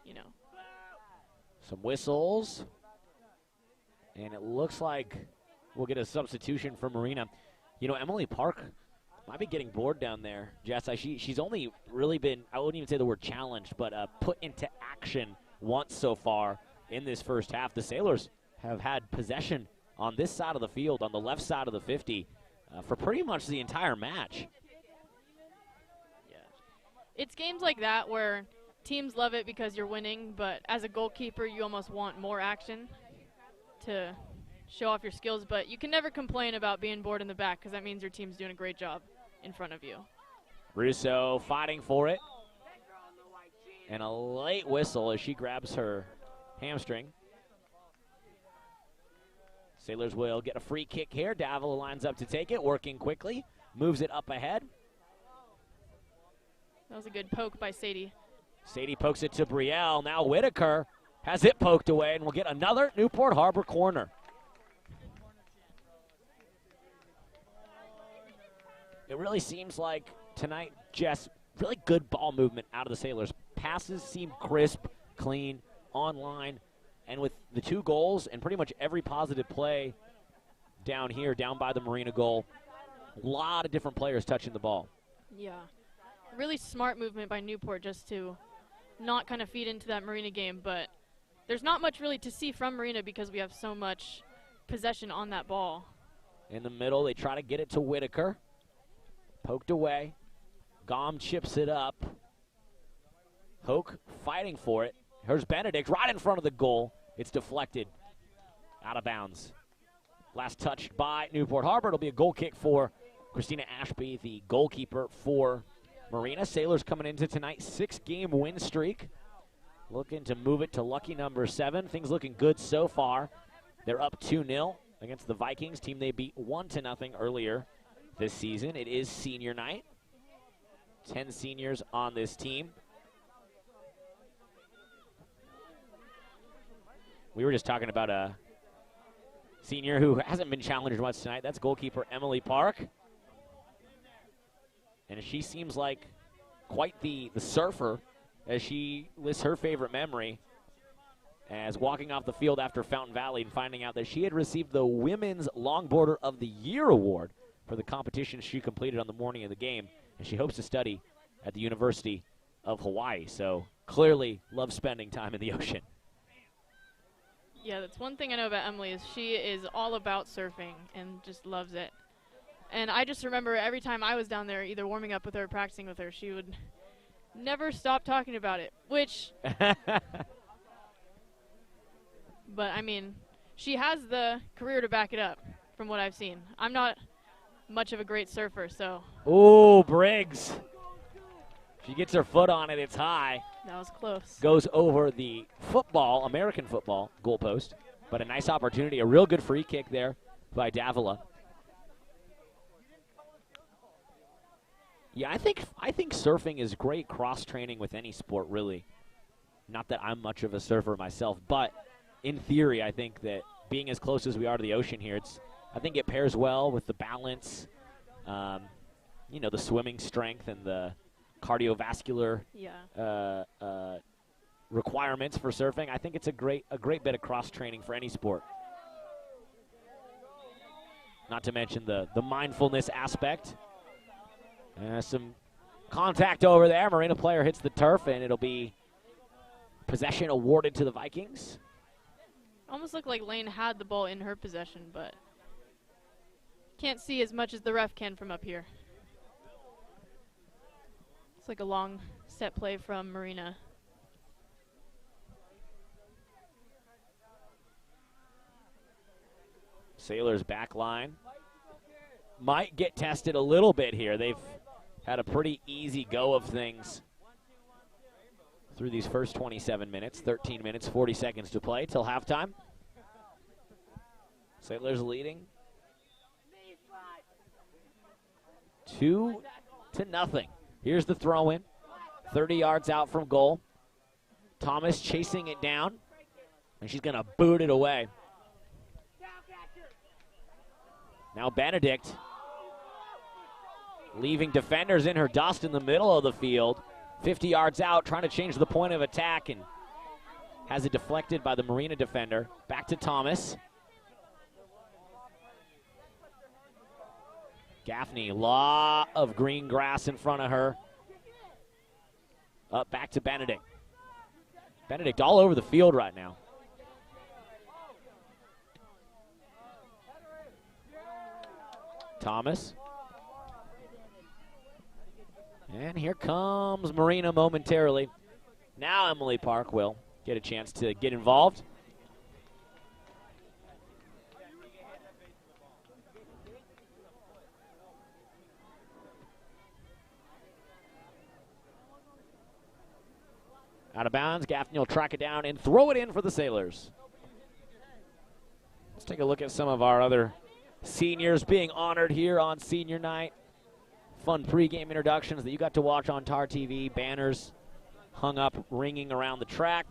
you know. Some whistles. And it looks like we'll get a substitution for Marina. You know, Emily Park might be getting bored down there, Jess. She's only really been, I wouldn't even say the word challenged, but put into action once so far in this first half. The Sailors have had possession on this side of the field, on the left side of the 50, for pretty much the entire match. It's games like that where teams love it because you're winning, but as a goalkeeper, you almost want more action to show off your skills. But you can never complain about being bored in the back because that means your team's doing a great job in front of you. Russo fighting for it. And a late whistle as she grabs her hamstring. Sailors will get a free kick here. Davila lines up to take it, working quickly. Moves it up ahead. That was a good poke by Sadie. Sadie pokes it to Brielle. Now Whitaker has it poked away, and we'll get another Newport Harbor corner. It really seems like tonight, Jess, really good ball movement out of the Sailors. Passes seem crisp, clean, online, and with the 2 goals and pretty much every positive play down here, down by the Marina goal, a lot of different players touching the ball. Yeah. Really smart movement by Newport just to not kind of feed into that Marina game, but there's not much really to see from Marina because we have so much possession on that ball. In the middle, they try to get it to Whitaker. Poked away. Gom chips it up. Hoke fighting for it. Here's Benedict right in front of the goal. It's deflected. Out of bounds. Last touched by Newport Harbor. It'll be a goal kick for Christina Ashby, the goalkeeper for Marina. Sailors coming into tonight's 6-game win streak. Looking to move it to lucky number 7. Things looking good so far. They're up 2-0 against the Vikings, team they beat 1-0 earlier this season. It is senior night. 10 seniors on this team. We were just talking about a senior who hasn't been challenged much tonight. That's goalkeeper Emily Park. And she seems like quite the surfer as she lists her favorite memory as walking off the field after Fountain Valley and finding out that she had received the Women's Longboarder of the Year award for the competition she completed on the morning of the game. And she hopes to study at the University of Hawaii, so clearly loves spending time in the ocean. Yeah, that's one thing I know about Emily is she is all about surfing and just loves it. And I just remember every time I was down there, either warming up with her or practicing with her, she would never stop talking about it, which... But, I mean, she has the career to back it up, from what I've seen. I'm not much of a great surfer, so... Ooh, Briggs. She gets her foot on it. It's high. That was close. Goes over the football, American football, goalpost. But a nice opportunity. A real good free kick there by Davila. Yeah, I think surfing is great cross-training with any sport, really. Not that I'm much of a surfer myself, but in theory, I think that being as close as we are to the ocean here, I think it pairs well with the balance, you know, the swimming strength and the cardiovascular requirements for surfing. I think it's a great bit of cross-training for any sport. Not to mention the mindfulness aspect. Some contact over there. Marina player hits the turf, and it'll be possession awarded to the Vikings. Almost looked like Lane had the ball in her possession, but can't see as much as the ref can from up here. It's like a long set play from Marina. Sailors back line might get tested a little bit here. They've had a pretty easy go of things through these first 27 minutes. 13 minutes, 40 seconds to play till halftime. Sailors leading 2-0. Here's the throw in. 30 yards out from goal. Thomas chasing it down, and she's going to boot it away. Now Benedict leaving defenders in her dust in the middle of the field. 50 yards out, trying to change the point of attack, and has it deflected by the Marina defender. Back to Thomas. Gaffney, lot of green grass in front of her. Up back to Benedict. Benedict all over the field right now. Thomas. And here comes Marina momentarily. Now Emily Park will get a chance to get involved. Out of bounds, Gaffney will track it down and throw it in for the Sailors. Let's take a look at some of our other seniors being honored here on senior night. Fun pregame introductions that you got to watch on TarTV. Banners hung up, ringing around the track.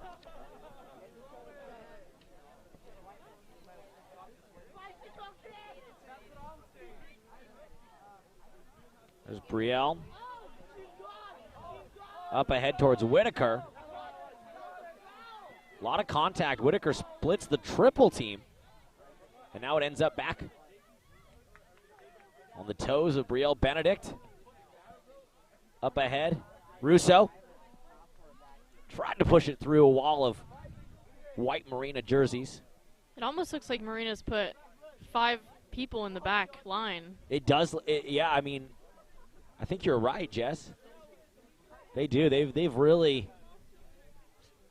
There's Brielle. Up ahead towards Whitaker. A lot of contact. Whitaker splits the triple team. And now it ends up back on the toes of Brielle Benedict. Up ahead, Russo. Tried to push it through a wall of white Marina jerseys. It almost looks like Marina's put 5 people in the back line. It does, yeah, I mean, I think you're right, Jess. They do. They've really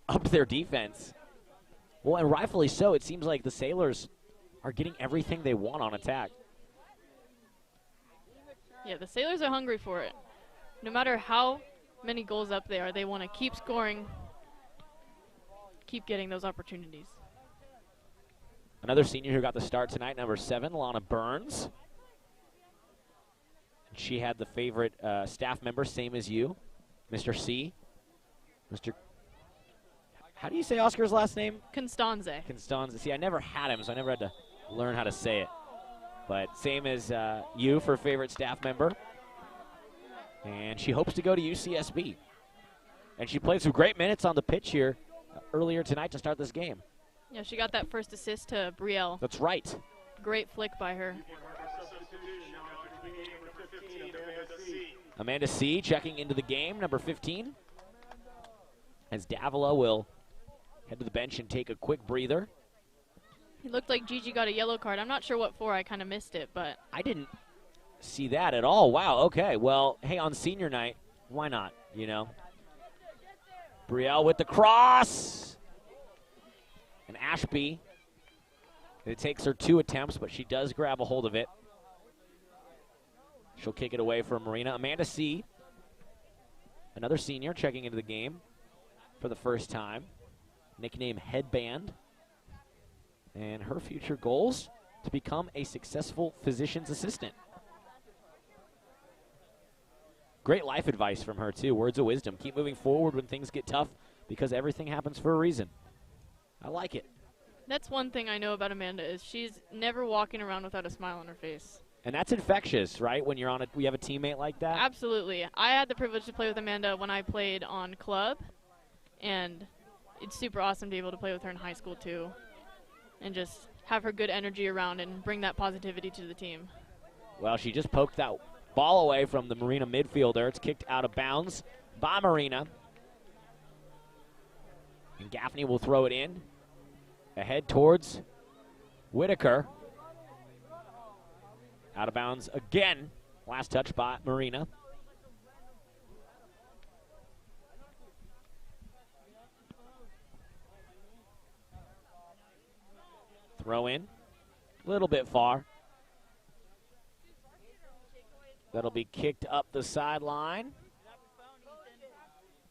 upped their defense. Well, and rightfully so. It seems like the Sailors are getting everything they want on attack. Yeah, the Sailors are hungry for it. No matter how many goals up they are, they want to keep scoring, keep getting those opportunities. Another senior who got the start tonight, number 7, Lana Burns. She had the favorite staff member, same as you, Mr. C. How do you say Oscar's last name? Constanze. Constanze. See, I never had him, so I never had to learn how to say it. But same as you for favorite staff member. And she hopes to go to UCSB. And she played some great minutes on the pitch here earlier tonight to start this game. Yeah, she got that first assist to Brielle. That's right. Great flick by her. Amanda C. checking into the game, number 15. as Davila will head to the bench and take a quick breather. It looked like Gigi got a yellow card. I'm not sure what for. I kind of missed it, but I didn't see that at all. Wow, okay. Well, hey, on senior night, why not, you know? Brielle with the cross. And Ashby, it takes her 2 attempts, but she does grab a hold of it. She'll kick it away from Marina. Amanda C., another senior, checking into the game for the first time. Nickname Headband. And her future goals, to become a successful physician's assistant. Great life advice from her, too. Words of wisdom. Keep moving forward when things get tough because everything happens for a reason. I like it. that's one thing I know about Amanda is she's never walking around without a smile on her face. And that's infectious, right? When you're on we have a teammate like that. Absolutely. I had the privilege to play with Amanda when I played on club, and it's super awesome to be able to play with her in high school, too, and just have her good energy around and bring that positivity to the team. Well, she just poked that ball away from the Marina midfielder. It's kicked out of bounds by Marina. And Gaffney will throw it in. Ahead towards Whitaker. Out of bounds again. Last touch by Marina. Throw in. A little bit far. That'll be kicked up the sideline.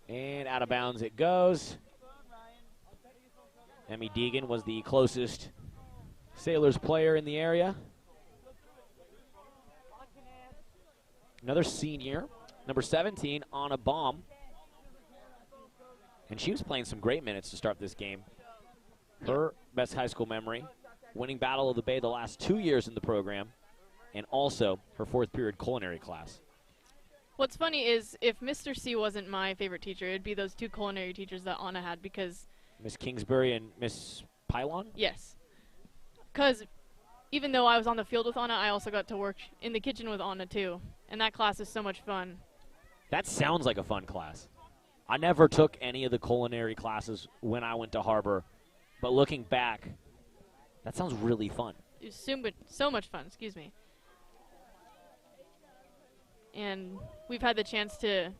And out of bounds it goes. Emmy Deegan was the closest Sailors player in the area. Another senior, number 17, Anna Baum. And she was playing some great minutes to start this game. Her best high school memory, winning Battle of the Bay the last 2 years in the program, and also her fourth period culinary class. What's funny is if Mr. C wasn't my favorite teacher, it'd be those two culinary teachers that Anna had because... Miss Kingsbury and Miss Pylon? Yes. Because even though I was on the field with Anna, I also got to work in the kitchen with Anna, too. And that class is so much fun. That sounds like a fun class. I never took any of the culinary classes when I went to Harbor, but looking back, that sounds really fun. It was so much fun, excuse me. And we've had the chance to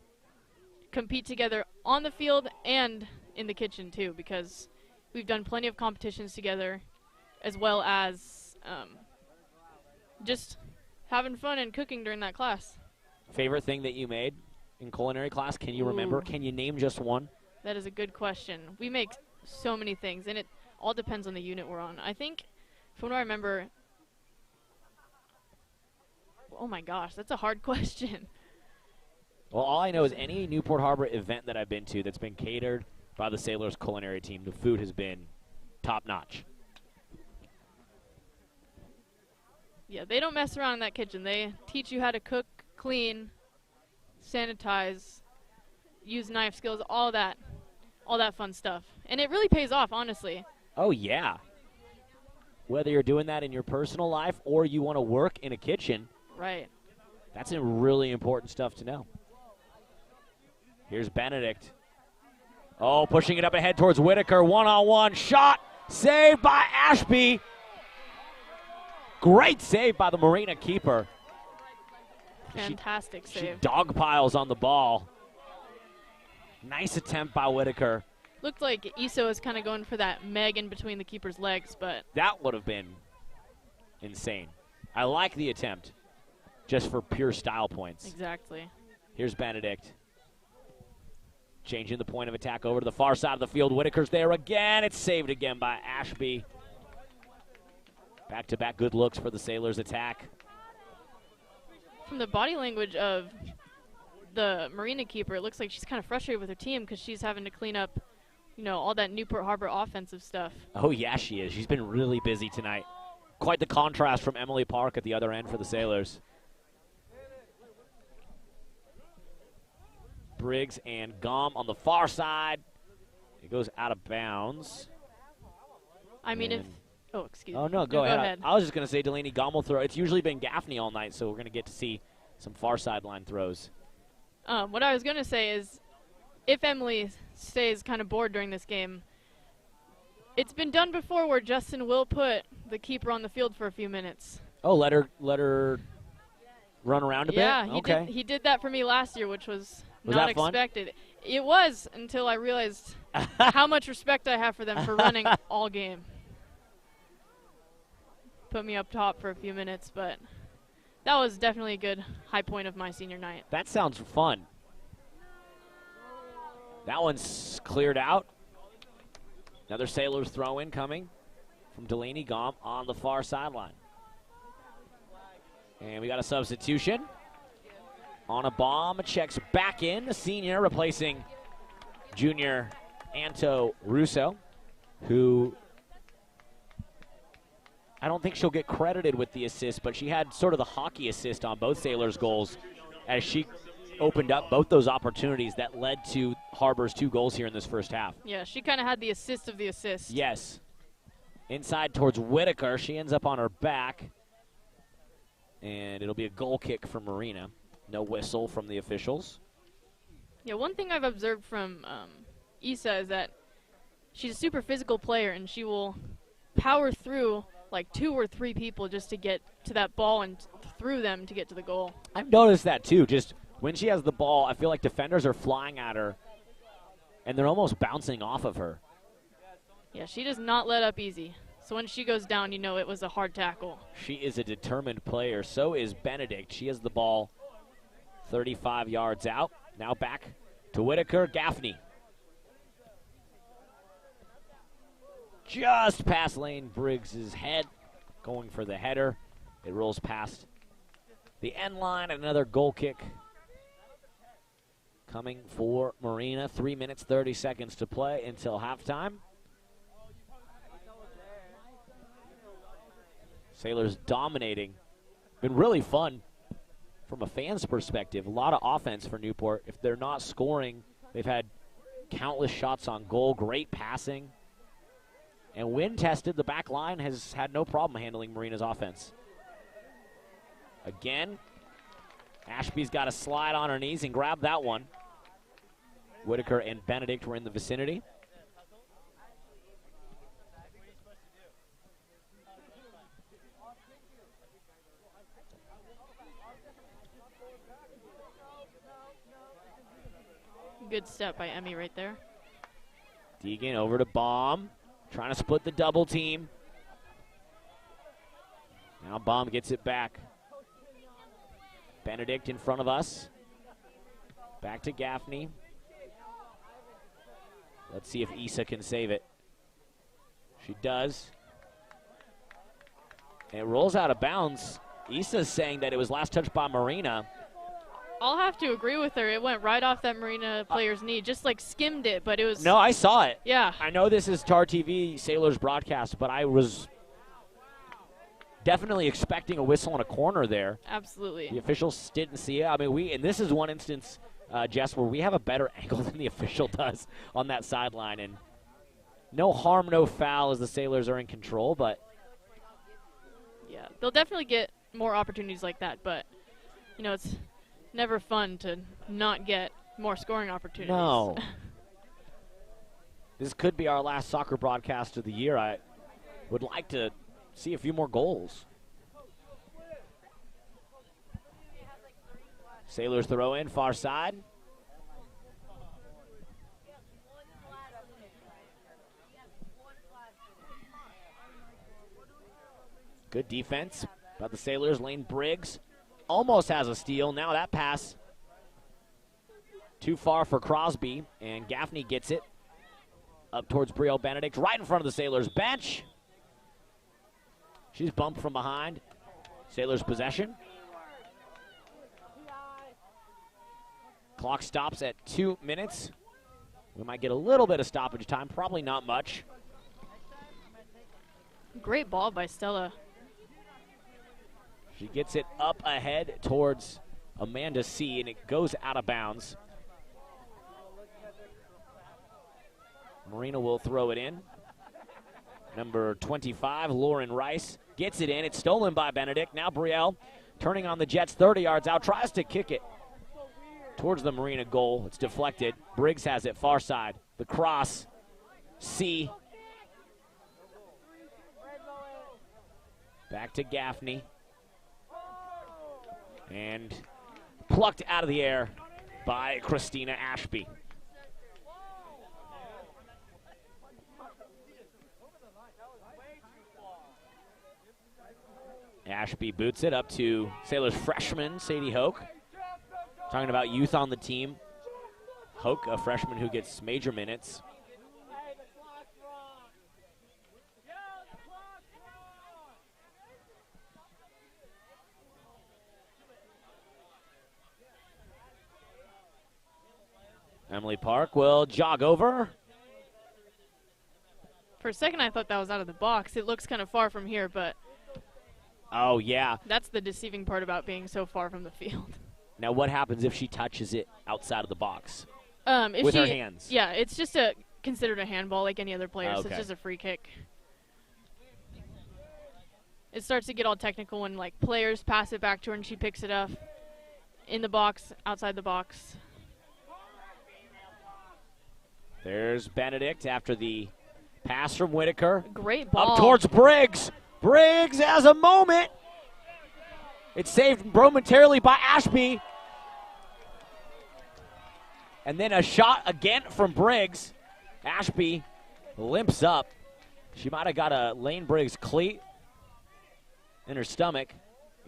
compete together on the field and in the kitchen, too, because we've done plenty of competitions together, as well as just having fun and cooking during that class. Favorite thing that you made in culinary class? Can you remember? Can you name just one? That is a good question. We make so many things, and it all depends on the unit we're on. I think, from what I remember, oh my gosh, that's a hard question. Well, all I know is any Newport Harbor event that I've been to that's been catered by the Sailors culinary team, the food has been top-notch. Yeah, they don't mess around in that kitchen. They teach you how to cook, clean, sanitize, use knife skills, all that fun stuff. And it really pays off, honestly. Oh, yeah. Whether you're doing that in your personal life or you want to work in a kitchen, right? That's really important stuff to know. Here's Benedict. Oh, pushing it up ahead towards Whitaker. One-on-one shot. Saved by Ashby. Great save by the Marina keeper. Fantastic save. She dogpiles on the ball. Nice attempt by Whitaker. Looked like Iso was kind of going for that Meg in between the keeper's legs, but... That would have been insane. I like the attempt, just for pure style points. Exactly. Here's Benedict. Changing the point of attack over to the far side of the field. Whitaker's there again. It's saved again by Ashby. Back-to-back good looks for the Sailors' attack. From the body language of the Marina keeper, it looks like she's kind of frustrated with her team because she's having to clean up, you know, all that Newport Harbor offensive stuff. Oh, yeah, she is. She's been really busy tonight. Quite the contrast from Emily Park at the other end for the Sailors. Briggs and Gom on the far side. It goes out of bounds. I mean, if... Oh, excuse me. Oh, no, go ahead. I was just going to say Delaney Gom will throw. It's usually been Gaffney all night, so we're going to get to see some far sideline throws. What I was going to say is if Emily stays kind of bored during this game, it's been done before where Justin will put the keeper on the field for a few minutes. Oh, let her run around a bit? Yeah, he did that for me last year, which was not that fun? expected. It was, until I realized how much respect I have for them for running all game. Put me up top for a few minutes, but that was definitely a good high point of my senior night. That sounds fun. That one's cleared out. Another Sailors throw in coming from Delaney Gomp on the far sideline. And we got a substitution. On a bomb, checks back in. The senior replacing junior Anto Russo, who I don't think she'll get credited with the assist, but she had sort of the hockey assist on both Sailors' goals as she opened up both those opportunities that led to Harbor's 2 goals here in this first half. Yeah, she kind of had the assist of the assist. Yes. Inside towards Whitaker. She ends up on her back. And it'll be a goal kick for Marina. No whistle from the officials. Yeah, one thing I've observed from Issa is that she's a super physical player, and she will power through like 2 or 3 people just to get to that ball and through them to get to the goal. I've noticed that too. Just when she has the ball, I feel like defenders are flying at her, and they're almost bouncing off of her. Yeah, she does not let up easy. So when she goes down, you know it was a hard tackle. She is a determined player. So is Benedict. She has the ball 35 yards out. Now back to Whitaker. Gaffney. Just past Lane Briggs' head. Going for the header. It rolls past the end line. Another goal kick coming for Marina. 3 minutes, 30 seconds to play until halftime. Sailors dominating. Been really fun from a fan's perspective. A lot of offense for Newport. If they're not scoring, they've had countless shots on goal, great passing. And when tested, the back line has had no problem handling Marina's offense. Again, Ashby's got to slide on her knees and grab that one. Whitaker and Benedict were in the vicinity. Good step by Emmy right there. Deegan over to Baum, trying to split the double team. Now Baum gets it back. Benedict in front of us. Back to Gaffney. Let's see if Issa can save it. She does. And it rolls out of bounds. Issa's saying that it was last touched by Marina. I'll have to agree with her. It went right off that Marina player's knee, just like skimmed it, but it was... No, I saw it. Yeah. I know this is TarTV Sailors broadcast, but I was definitely expecting a whistle on a corner there. Absolutely. The officials didn't see it. I mean, and this is one instance, Jess, where we have a better angle than the official does on that sideline. And no harm, no foul as the Sailors are in control, but... Yeah, they'll definitely get more opportunities like that, but, you know, it's never fun to not get more scoring opportunities. No. This could be our last soccer broadcast of the year. I would like to see a few more goals. Sailors throw in, far side. Good defense by the Sailors. Lane Briggs almost has a steal. Now that pass too far for Crosby, and Gaffney gets it up towards Brielle Benedict, right in front of the Sailors bench. She's bumped from behind. Sailors possession. Clock stops at 2 minutes. We might get a little bit of stoppage time, probably not much. Great ball by Stella. She gets it up ahead towards Amanda C., and it goes out of bounds. Marina will throw it in. Number 25, Lauren Rice, gets it in. It's stolen by Benedict. Now Brielle turning on the Jets 30 yards out, tries to kick it towards the Marina goal. It's deflected. Briggs has it far side. The cross. C. Back to Gaffney. And plucked out of the air by Christina Ashby. Ashby boots it up to Sailors freshman Sadie Hoke. Talking about youth on the team. Hoke, a freshman who gets major minutes. Emily Park will jog over. For a second, I thought that was out of the box. It looks kind of far from here, but oh, yeah. that's the deceiving part about being so far from the field. Now, what happens if she touches it outside of the box? If with she, her hands? Yeah, it's just considered a handball like any other player, so it's just a free kick. It starts to get all technical when, like, players pass it back to her and she picks it up in the box, outside the box. There's Benedict after the pass from Whitaker. Great ball. Up towards Briggs. Briggs has a moment. It's saved momentarily by Ashby. And then a shot again from Briggs. Ashby limps up. She might have got a Lane Briggs cleat in her stomach.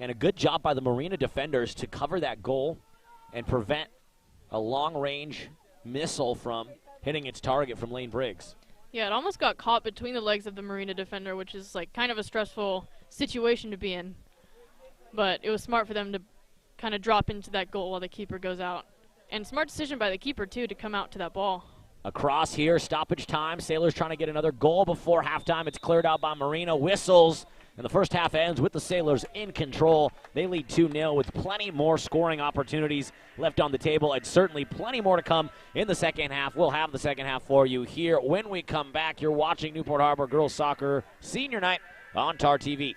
And a good job by the Marina defenders to cover that goal and prevent a long-range missile from hitting its target from Lane Briggs. Yeah, it almost got caught between the legs of the Marina defender, which is like kind of a stressful situation to be in. But it was smart for them to kind of drop into that goal while the keeper goes out. And smart decision by the keeper, too, to come out to that ball. Across here, stoppage time. Sailors trying to get another goal before halftime. It's cleared out by Marina. Whistles. And the first half ends with the Sailors in control. They lead 2-0 with plenty more scoring opportunities left on the table, and certainly plenty more to come in the second half. We'll have the second half for you here when we come back. You're watching Newport Harbor Girls Soccer Senior Night on TarTV.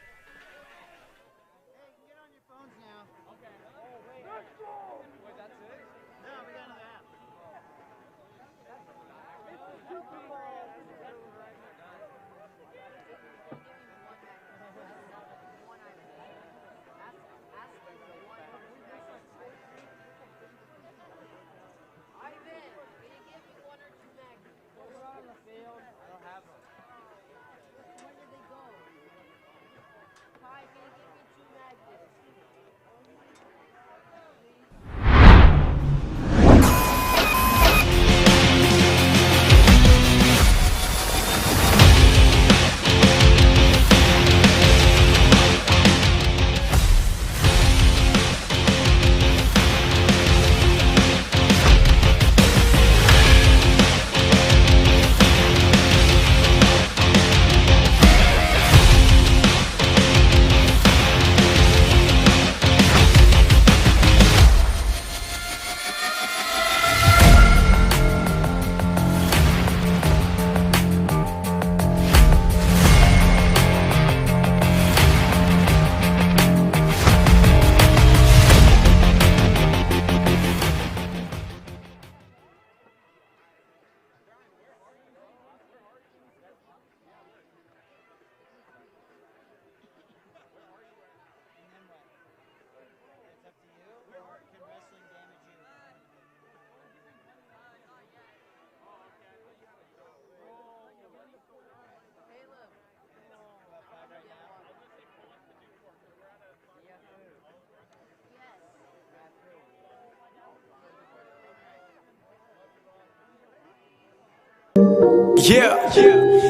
Yeah,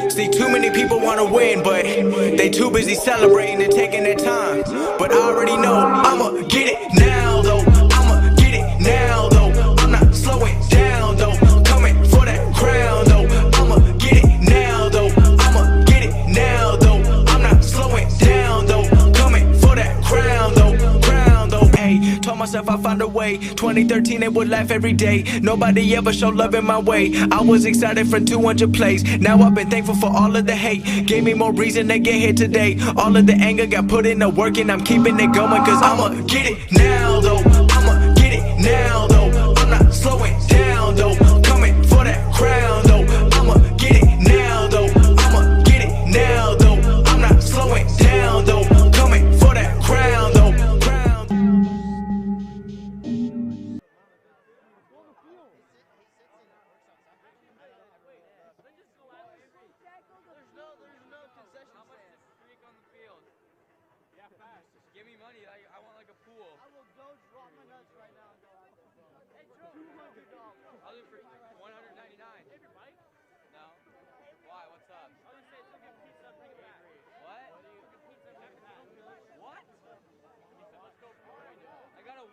see, too many people wanna win, but they too busy celebrating and taking their time. But I already know I'ma get it now, though. I'ma get it now, though. I'm not slowing down, though. Coming for that crown, though. I'ma get it now, though. I'ma get it now, though. I'm not slowing down, though. Coming for that crown, though. Crown, though. Hey, told myself I'd find a way. 2013, they would laugh every day. Nobody ever showed love in my way. I was excited from 200 plays. Now I've been thankful for all of the hate. Gave me more reason to get here today. All of the anger got put in the work, and I'm keeping it going, cause I'ma get it now, though. I'ma get it now, though.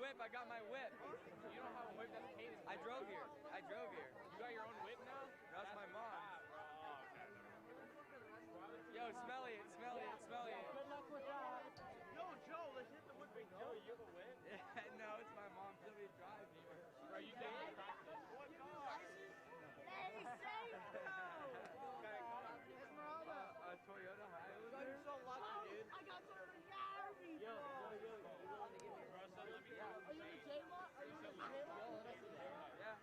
whip. I got my whip. You don't have a whip. That's Kaden's. I drove here. You got your own whip now? That's my mom's. Yo, smell it. Good luck with that. Yo, Joe, let's hit the whip. Joe, you have a whip? No, it's my mom. She'll be driving here. Bro, you take it practice. What car? A Toyota Highlander. You're so lucky, dude. I got so many Arby's. Yo. Are you in J-Mart? Yeah.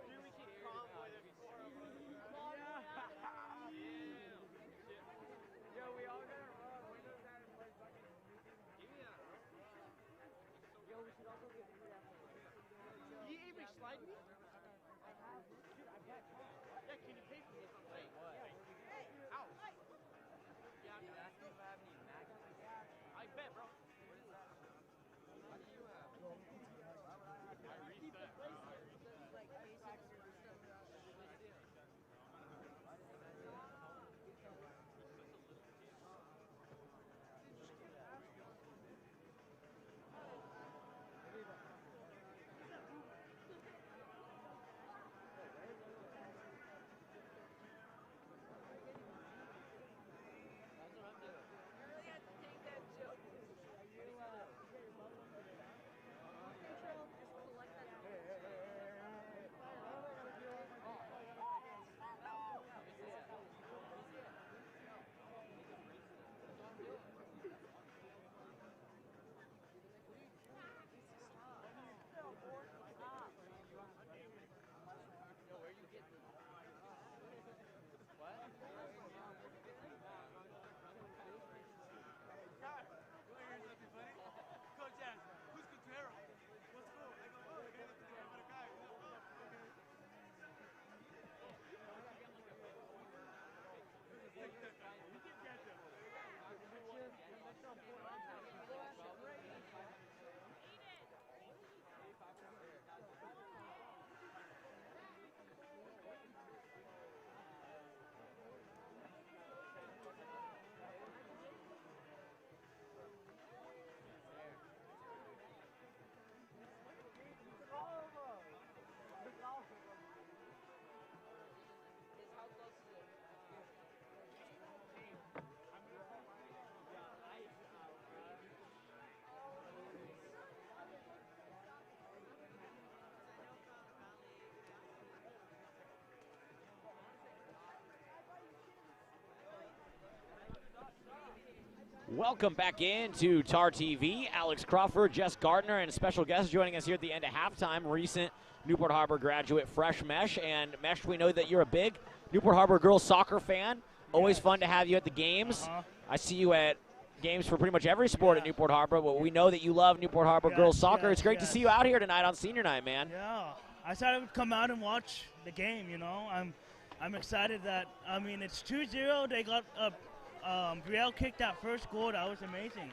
Dude, we should convoy this for Yo, we all gotta run. Windows down and play fucking. Give me that. Yo, we should also get rid of that. You even slide me? Yeah, can you pay for me something? What? Ow. Yeah, I'm asking if I have any magnets. I bet, bro. What is that? What do you have? I reset. Welcome back into TarTV. Alex Crawford, Jess Gardner, and a special guest joining us here at the end of halftime, recent Newport Harbor graduate Fresh Mesh. And Mesh, we know that you're a big Newport Harbor girls soccer fan. Always fun to have you at the games. I see you at games for pretty much every sport at Newport Harbor, but we know that you love Newport Harbor girls soccer. It's great to see you out here tonight on senior night, man. Yeah, I thought I would come out and watch the game, you know. I'm excited that, I mean, it's 2-0. They got Brielle kicked that first goal. That was amazing.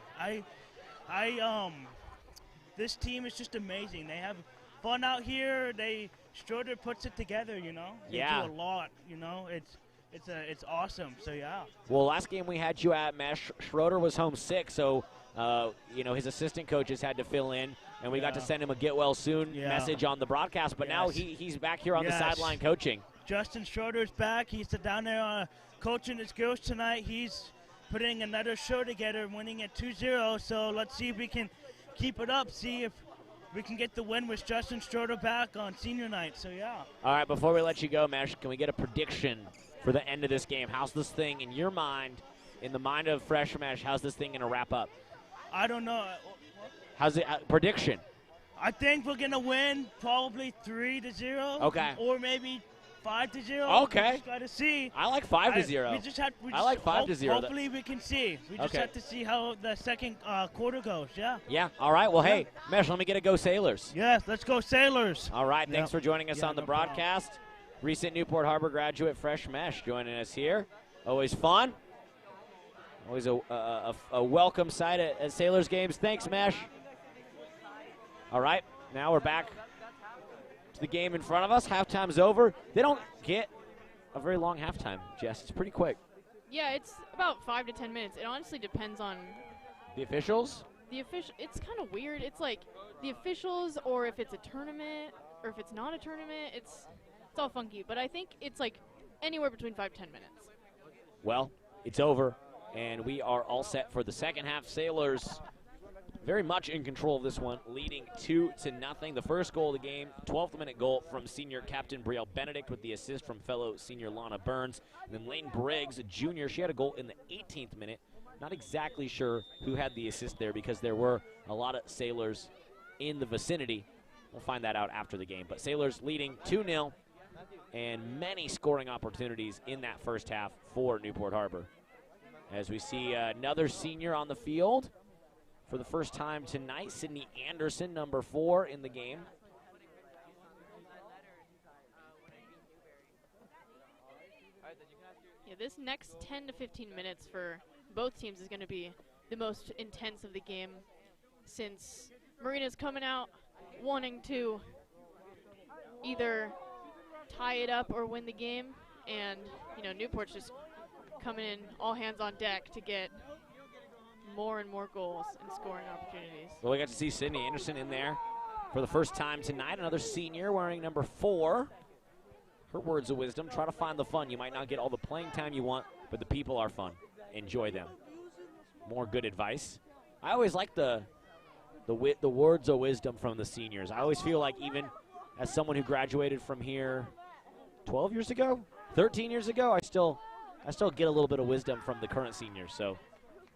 This team is just amazing. They have fun out here. Schroeder puts it together, you know. They do a lot, you know. It's awesome. So yeah. Well, last game we had you at, Mesh, Schroeder was home sick, so you know his assistant coaches had to fill in, and we got to send him a get well soon message on the broadcast. But now he's back here on the sideline coaching. Justin Schroeder's back. He's down there coaching his girls tonight. He's putting another show together, winning at 2-0. So let's see if we can keep it up. See if we can get the win with Justin Schroeder back on senior night. So yeah. All right, before we let you go, Mesh, can we get a prediction for the end of this game? How's this thing in your mind, in the mind of Fresh Mesh? How's this thing gonna wrap up? I don't know. How's it prediction? I think we're gonna win probably 3-0. Okay. Or maybe 5-0. Okay. We just gotta see. I like 5-0. I like 5-0. Hopefully we can see. We just have to see how the second quarter goes. Yeah. Yeah. All right. Well, hey, Mesh, let me get a go Sailors. Yes, let's go Sailors. All right. Thanks for joining us on the broadcast. Recent Newport Harbor graduate Fresh Mesh joining us here. Always fun. Always a welcome sight at Sailors games. Thanks, Mesh. All right. Now we're back to the game in front of us. Halftime's over. They don't get a very long halftime, Jess. It's pretty quick. Yeah, it's about 5 to 10 minutes. It honestly depends on the officials. it's kind of weird. It's like the officials, or if it's a tournament, or if it's not a tournament, it's all funky. But I think it's like anywhere between 5-10 minutes. Well, it's over, and we are all set for the second half. Sailors very much in control of this one, leading 2-0. The first goal of the game, 12th minute goal from senior captain Brielle Benedict with the assist from fellow senior Lana Burns. And then Lane Briggs, a junior, she had a goal in the 18th minute. Not exactly sure who had the assist there because there were a lot of Sailors in the vicinity. We'll find that out after the game. But Sailors leading 2-0, and many scoring opportunities in that first half for Newport Harbor. As we see another senior on the field for the first time tonight, Sydney Anderson, number 4 in the game. Yeah, this next 10 to 15 minutes for both teams is going to be the most intense of the game, since Marina's coming out wanting to either tie it up or win the game, and Newport's just coming in all hands on deck to get more and more goals and scoring opportunities. Well, we got to see Sydney Anderson in there for the first time tonight, another senior wearing number 4. Her words of wisdom: try to find the fun. You might not get all the playing time you want, but the people are fun. Enjoy them. More good advice. I always like the words of wisdom from the seniors. I always feel like, even as someone who graduated from here 12 years ago, 13 years ago, I still get a little bit of wisdom from the current seniors. So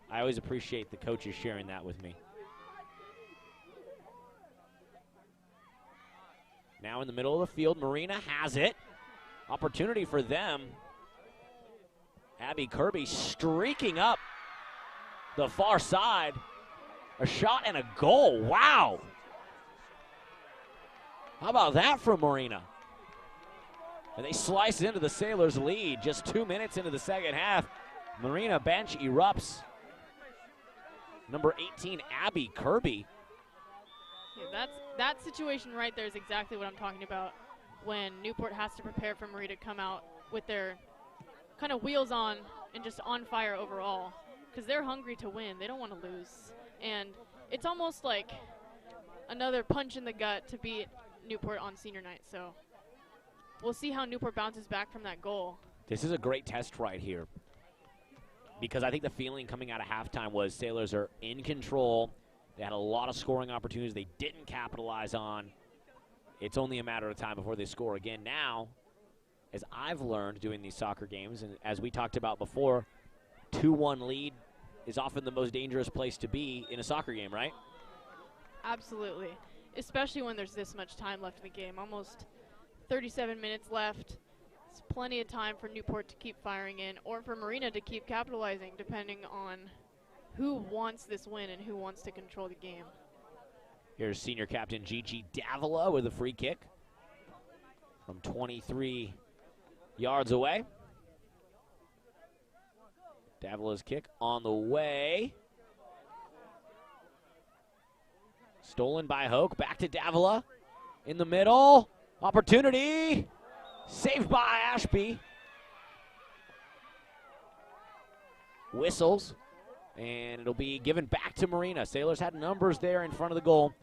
I always appreciate the coaches sharing that with me. Now in the middle of the field, Marina has it. Opportunity for them. Abby Kirby streaking up the far side. A shot and a goal. Wow. How about that from Marina? And they slice into the Sailors' lead just 2 minutes into the second half. Marina bench erupts. Number 18, Abby Kirby. Yeah, that situation right there is exactly what I'm talking about, when Newport has to prepare for Marina to come out with their kind of wheels on and just on fire overall, because they're hungry to win. They don't want to lose. And it's almost like another punch in the gut to beat Newport on senior night. So we'll see how Newport bounces back from that goal. This is a great test right here, because I think the feeling coming out of halftime was Sailors are in control. They had a lot of scoring opportunities they didn't capitalize on. It's only a matter of time before they score again. Now, as I've learned doing these soccer games, and as we talked about before, 2-1 lead is often the most dangerous place to be in a soccer game, right? Absolutely, especially when there's this much time left in the game. Almost 37 minutes left. It's plenty of time for Newport to keep firing in, or for Marina to keep capitalizing, depending on who wants this win and who wants to control the game. Here's senior captain Gigi Davila with a free kick from 23 yards away. Davila's kick on the way. Stolen by Hoke. Back to Davila. In the middle. Opportunity. Saved by Ashby. Whistles. And it'll be given back to Marina. Sailors had numbers there in front of the goal.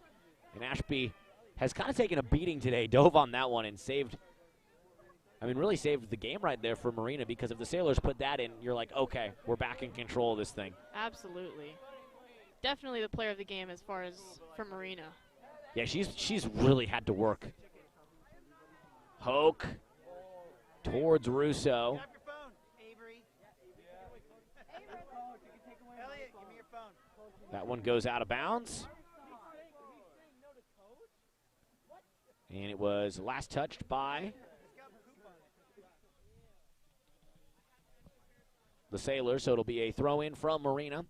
And Ashby has kind of taken a beating today. Dove on that one and saved. Really saved the game right there for Marina, because if the Sailors put that in, you're like, okay, we're back in control of this thing. Absolutely. Definitely the player of the game as far as for Marina. Yeah, she's really had to work. Hoke towards Russo. That one goes out of bounds. And it was last touched by the Sailors, so it'll be a throw-in from Marina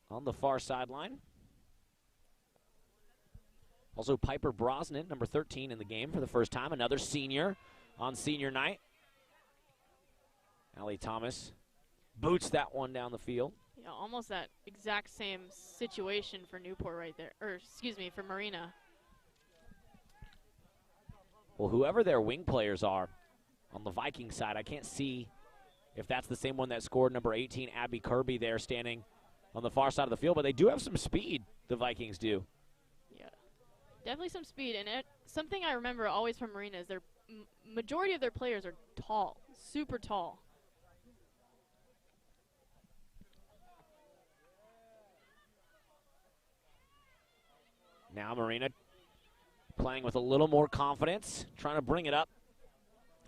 on the far sideline. Also Piper Brosnan, number 13 in the game for the first time, another senior on senior night. Allie Thomas boots that one down the field. Yeah, almost that exact same situation for Newport right there, or excuse me, for Marina. Well, whoever their wing players are on the Viking side, I can't see if that's the same one that scored, number 18, Abby Kirby there standing on the far side of the field, but they do have some speed, the Vikings do. Yeah, definitely some speed. And something I remember always from Marina is their majority of their players are tall, super tall. Now Marina playing with a little more confidence, trying to bring it up.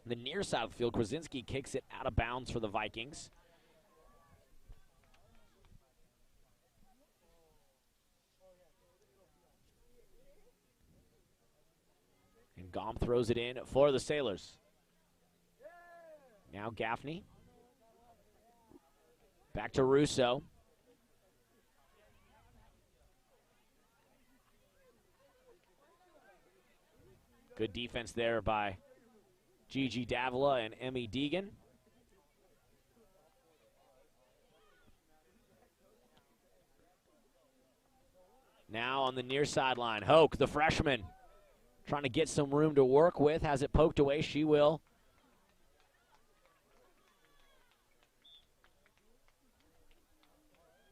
The near side of the field, Krasinski kicks it out of bounds for the Vikings. And Gom throws it in for the Sailors. Now Gaffney. Back to Russo. Good defense there by Gigi Davila and Emmy Deegan. Now on the near sideline, Hoke, the freshman, trying to get some room to work with. Has it poked away? She will.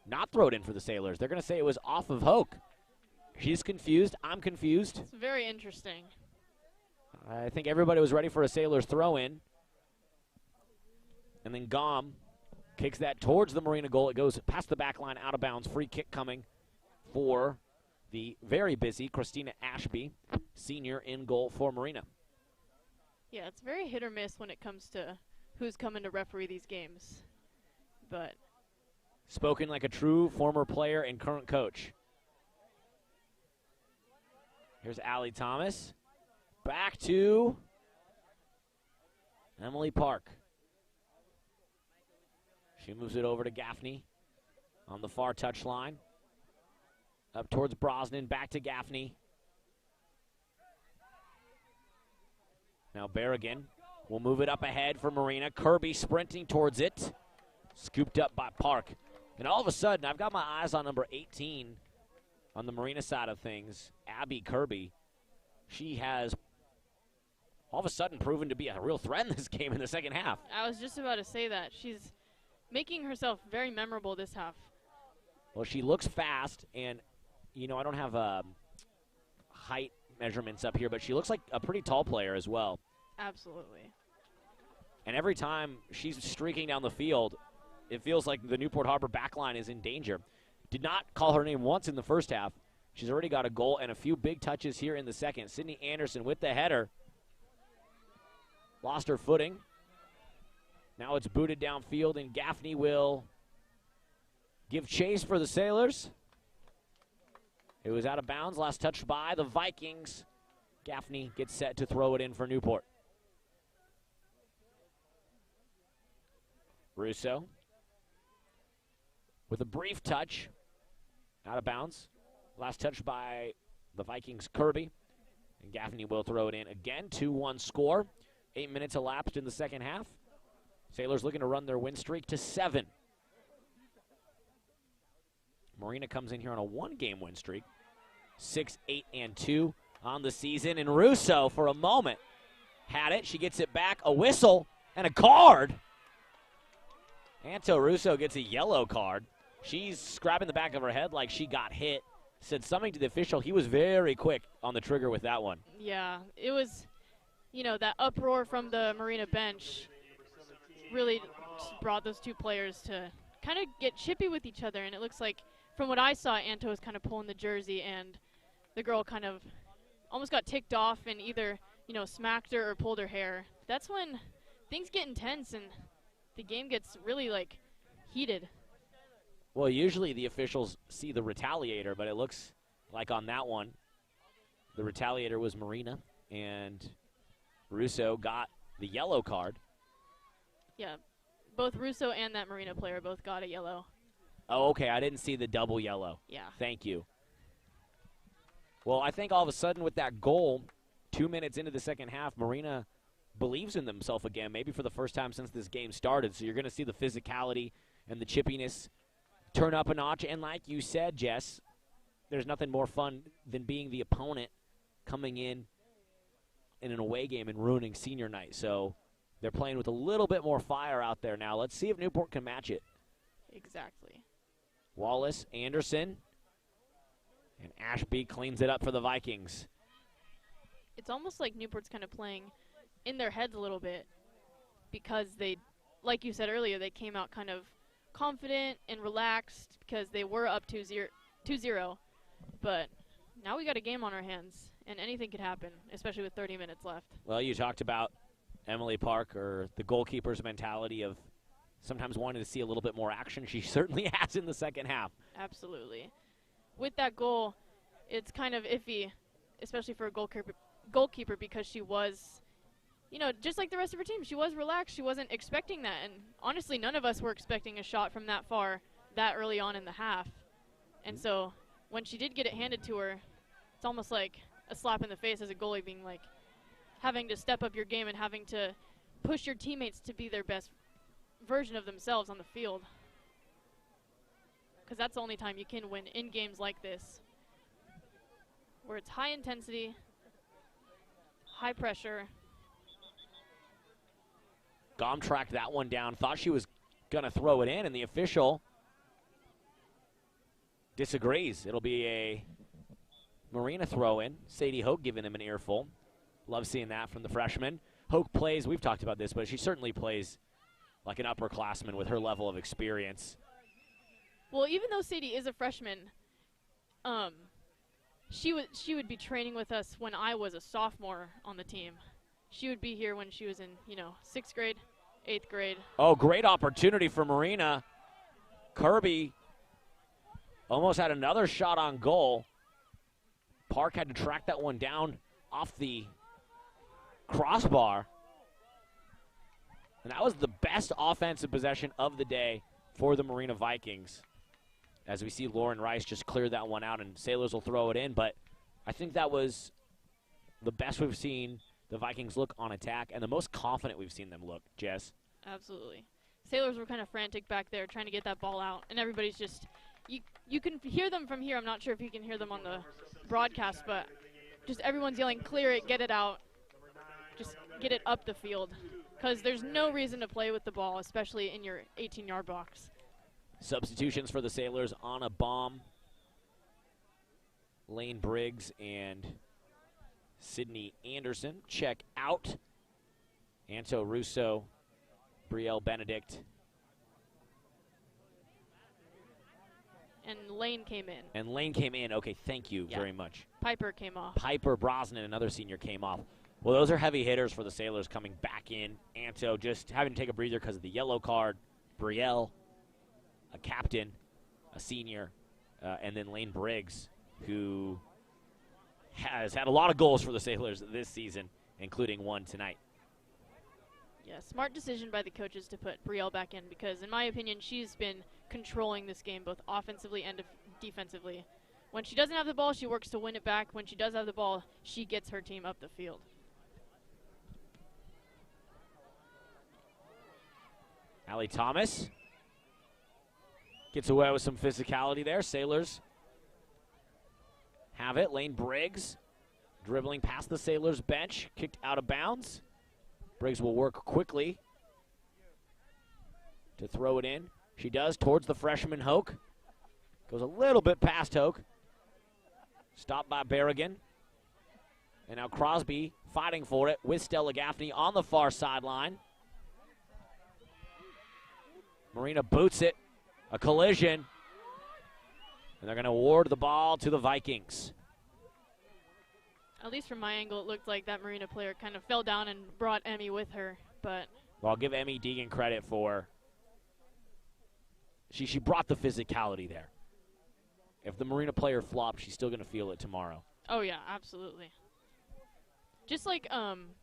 Not thrown in for the Sailors. They're going to say it was off of Hoke. She's confused. I'm confused. It's very interesting. I think everybody was ready for a Sailors throw-in. And then Gom kicks that towards the Marina goal. It goes past the back line, out of bounds. Free kick coming for the very busy Christina Ashby, senior, in goal for Marina. Yeah, it's very hit or miss when it comes to who's coming to referee these games. But spoken like a true former player and current coach. Here's Allie Thomas. Back to Emily Park. She moves it over to Gaffney on the far touchline. Up towards Brosnan, back to Gaffney. Now Berrigan will move it up ahead for Marina. Kirby sprinting towards it. Scooped up by Park. And all of a sudden, I've got my eyes on number 18 on the Marina side of things, Abby Kirby. She has all of a sudden proven to be a real threat in this game in the second half. I was just about to say that. She's making herself very memorable this half. Well, she looks fast, and, you know, I don't have height measurements up here, but she looks like a pretty tall player as well. Absolutely. And every time she's streaking down the field, it feels like the Newport Harbor backline is in danger. Did not call her name once in the first half. She's already got a goal and a few big touches here in the second. Sydney Anderson with the header. Lost her footing. Now it's booted downfield, and Gaffney will give chase for the Sailors. It was out of bounds. Last touch by the Vikings. Gaffney gets set to throw it in for Newport. Russo with a brief touch. Out of bounds. Last touch by the Vikings' Kirby. And Gaffney will throw it in again. 2-1 score. 8 minutes elapsed in the second half. Sailors looking to run their win streak to 7. Marina comes in here on a 1-game win streak. 6-8-2 on the season. And Russo, for a moment, had it. She gets it back. A whistle and a card. Anto Russo gets a yellow card. She's scrapping the back of her head like she got hit. Said something to the official. He was very quick on the trigger with that one. Yeah, it was, you know, that uproar from the Marina bench really brought those two players to kind of get chippy with each other. And it looks like, from what I saw, Anto was kind of pulling the jersey, and the girl kind of almost got ticked off and either, you know, smacked her or pulled her hair. That's when things get intense and the game gets really, like, heated. Well, usually the officials see the retaliator, but it looks like on that one, the retaliator was Marina, and Russo got the yellow card. Yeah, both Russo and that Marina player both got a yellow. Oh, okay, I didn't see the double yellow. Yeah. Thank you. Well, I think all of a sudden with that goal, 2 minutes into the second half, Marina believes in themselves again, maybe for the first time since this game started. So you're going to see the physicality and the chippiness turn up a notch. And like you said, Jess, there's nothing more fun than being the opponent coming in an away game and ruining senior night. So they're playing with a little bit more fire out there now. Let's see if Newport can match it. Exactly. Wallace, Anderson, and Ashby cleans it up for the Vikings. It's almost like Newport's kind of playing in their heads a little bit because they, like you said earlier, they came out kind of confident and relaxed because they were up 2-0. But now we got a game on our hands, and anything could happen, especially with 30 minutes left. Well, you talked about Emily Park, or the goalkeeper's mentality of sometimes wanting to see a little bit more action. She certainly has in the second half. Absolutely. With that goal, it's kind of iffy, especially for a goalkeeper because she was, you know, just like the rest of her team, she was relaxed. She wasn't expecting that. And honestly, none of us were expecting a shot from that far that early on in the half. And so when she did get it handed to her, it's almost like a slap in the face as a goalie, being like having to step up your game and having to push your teammates to be their best version of themselves on the field. Because that's the only time you can win in games like this, where it's high intensity, high pressure. Gom tracked that one down, thought she was going to throw it in, and the official disagrees. It'll be a Marina throw-in. Sadie Hoke giving him an earful. Love seeing that from the freshman. Hoke plays, we've talked about this, but she certainly plays like an upperclassman with her level of experience. Well, even though Sadie is a freshman, she would be training with us when I was a sophomore on the team. She would be here when she was in, 6th grade, 8th grade. Oh, great opportunity for Marina. Kirby almost had another shot on goal. Park had to track that one down off the crossbar. And that was the best offensive possession of the day for the Marina Vikings. As we see Lauren Rice just clear that one out, and Sailors will throw it in. But I think that was the best we've seen the Vikings look on attack and the most confident we've seen them look, Jess. Absolutely. Sailors were kind of frantic back there trying to get that ball out, and everybody's just, you can hear them from here. I'm not sure if you can hear them on the broadcast, but just everyone's yelling, clear it, get it out, just get it up the field. Because there's no reason to play with the ball, especially in your 18-yard box. Substitutions for the Sailors: Anna Baum, Lane Briggs, and Sydney Anderson. Check out Anto Russo, Brielle Benedict. And Lane came in. Okay, thank you very much. Piper came off. Piper Brosnan, another senior, came off. Well, those are heavy hitters for the Sailors coming back in. Anto just having to take a breather because of the yellow card. Brielle, a captain, a senior, and then Lane Briggs, who has had a lot of goals for the Sailors this season, including one tonight. Yeah, smart decision by the coaches to put Brielle back in because, in my opinion, she's been controlling this game both offensively and defensively. When she doesn't have the ball, she works to win it back. When she does have the ball, she gets her team up the field. Allie Thomas gets away with some physicality there. Sailors have it. Lane Briggs dribbling past the Sailors bench, kicked out of bounds. Briggs will work quickly to throw it in. She does towards the freshman Hoke. Goes a little bit past Hoke. Stopped by Berrigan. And now Crosby fighting for it with Stella Gaffney on the far sideline. Marina boots it. A collision. And they're going to award the ball to the Vikings. At least from my angle, it looked like that Marina player kind of fell down and brought Emmy with her. But well, I'll give Emmy Deegan credit for she brought the physicality there. If the Marina player flops, she's still going to feel it tomorrow. Oh, yeah, absolutely. Just like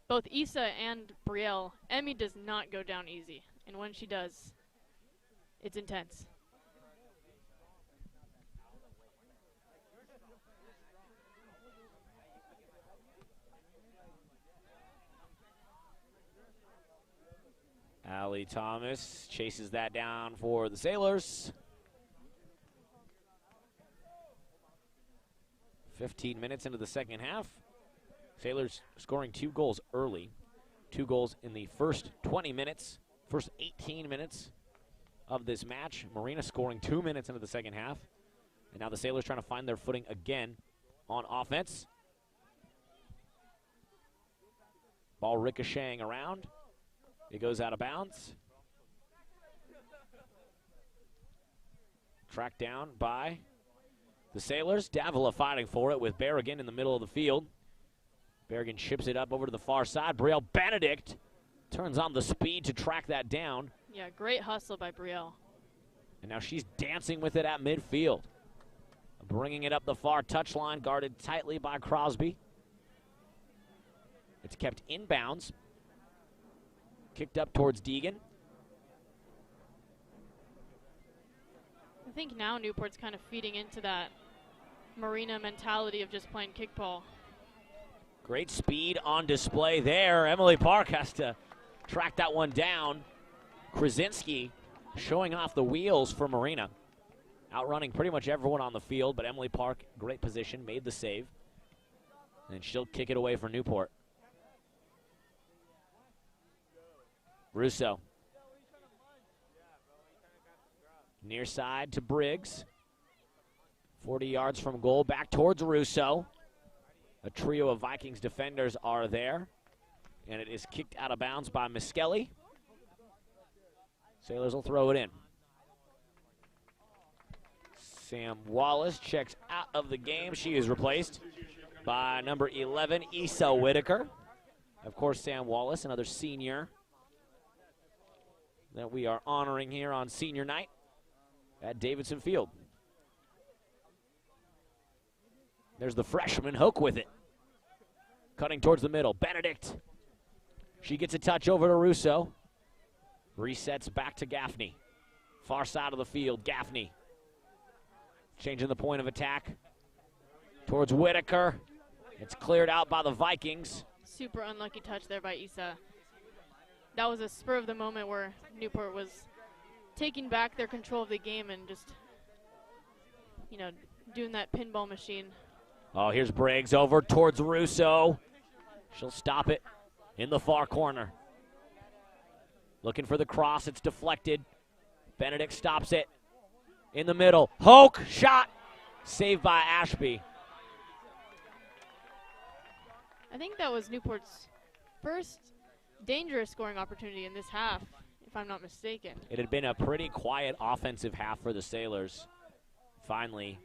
both Issa and Brielle, Emmy does not go down easy. And when she does, it's intense. Allie Thomas chases that down for the Sailors. 15 minutes into the second half. Sailors scoring 2 goals early. 2 goals in the first 20 minutes, first 18 minutes of this match. Marina scoring 2 minutes into the second half. And now the Sailors trying to find their footing again on offense. Ball ricocheting around. It goes out of bounds. Tracked down by the Sailors. Davila fighting for it with Berrigan in the middle of the field. Berrigan chips it up over to the far side. Brielle Benedict turns on the speed to track that down. Yeah, great hustle by Brielle. And now she's dancing with it at midfield. Bringing it up the far touchline, guarded tightly by Crosby. It's kept inbounds. Kicked up towards Deegan. I think now Newport's kind of feeding into that Marina mentality of just playing kickball. Great speed on display there. Emily Park has to track that one down. Krasinski showing off the wheels for Marina. Outrunning pretty much everyone on the field, but Emily Park, great position, made the save. And she'll kick it away for Newport. Russo. Near side to Briggs. 40 yards from goal, back towards Russo. A trio of Vikings defenders are there. And it is kicked out of bounds by Miskelly. Sailors will throw it in. Sam Wallace checks out of the game. She is replaced by number 11, Issa Whitaker. Of course, Sam Wallace, another senior that we are honoring here on senior night at Davidson Field. There's the freshman, Hoke with it. Cutting towards the middle, Benedict. She gets a touch over to Russo. Resets back to Gaffney. Far side of the field, Gaffney. Changing the point of attack towards Whitaker. It's cleared out by the Vikings. Super unlucky touch there by Issa. That was a spur of the moment where Newport was taking back their control of the game and just, you know, doing that pinball machine. Oh, here's Briggs over towards Russo. She'll stop it in the far corner. Looking for the cross. It's deflected. Benedict stops it. In the middle, Hoke, shot, saved by Ashby. I think that was Newport's first dangerous scoring opportunity in this half, if I'm not mistaken. It had been a pretty quiet offensive half for the Sailors. Finally,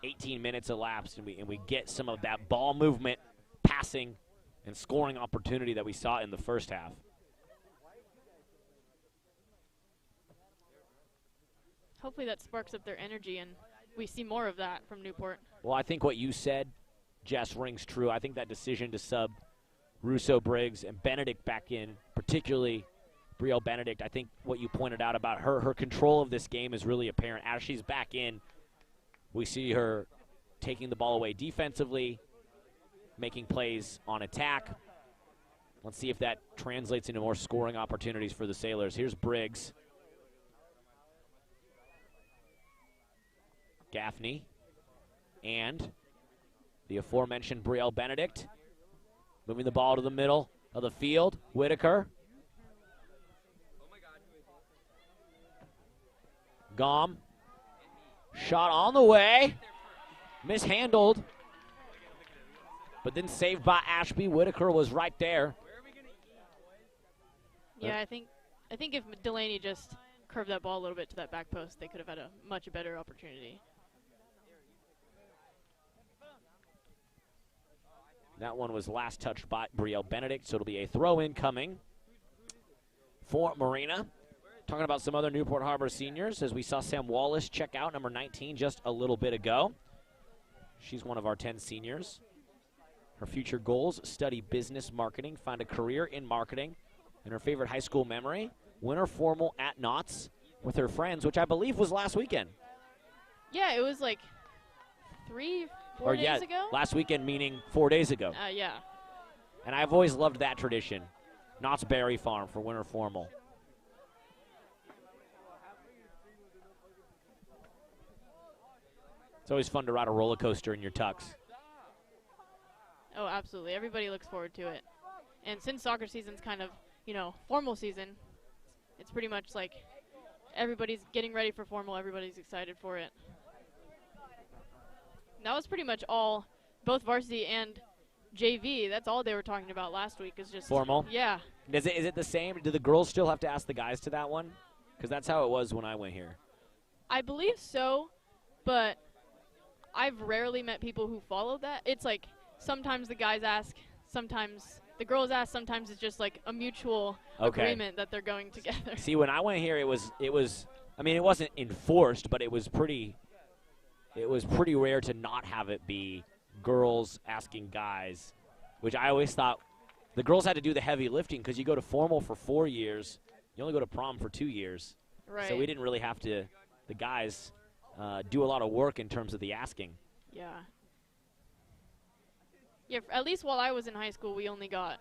18 minutes elapsed, and we get some of that ball movement, passing, and scoring opportunity that we saw in the first half. Hopefully that sparks up their energy and we see more of that from Newport. Well, I think what you said, Jess, rings true. I think that decision to sub Russo, Briggs, and Benedict back in, particularly Brielle Benedict, I think what you pointed out about her control of this game is really apparent. As she's back in, we see her taking the ball away defensively, making plays on attack. Let's see if that translates into more scoring opportunities for the Sailors. Here's Briggs. Gaffney and the aforementioned Brielle Benedict. Moving the ball to the middle of the field. Whitaker. Gom. Shot on the way. Mishandled. But then saved by Ashby. Whitaker was right there. Yeah, I think if Delaney just curved that ball a little bit to that back post, they could have had a much better opportunity. That one was last touched by Brielle Benedict, so it'll be a throw-in coming for Marina. Talking about some other Newport Harbor seniors, as we saw Sam Wallace check out, number 19, just a little bit ago. She's one of our 10 seniors. Her future goals, study business marketing, find a career in marketing, and her favorite high school memory, winter formal at Knott's with her friends, which I believe was last weekend. Yeah, it was like 4 days ago? Last weekend, meaning 4 days ago. Yeah. And I've always loved that tradition. Knott's Berry Farm for winter formal. It's always fun to ride a roller coaster in your tux. Oh, absolutely. Everybody looks forward to it. And since soccer season's kind of, formal season, it's pretty much like everybody's getting ready for formal. Everybody's excited for it. That was pretty much all, both varsity and JV. That's all they were talking about last week is just formal. Yeah. Is it the same? Do the girls still have to ask the guys to that one? Because that's how it was when I went here. I believe so, but I've rarely met people who follow that. It's like sometimes the guys ask, sometimes the girls ask, sometimes it's just like a mutual agreement that they're going together. See, when I went here, it was. I mean, it wasn't enforced, but it was pretty rare to not have it be girls asking guys, which I always thought the girls had to do the heavy lifting because you go to formal for 4 years, you only go to prom for 2 years. Right. So we didn't really have to, the guys, do a lot of work in terms of the asking. Yeah. Yeah, at least while I was in high school, we only got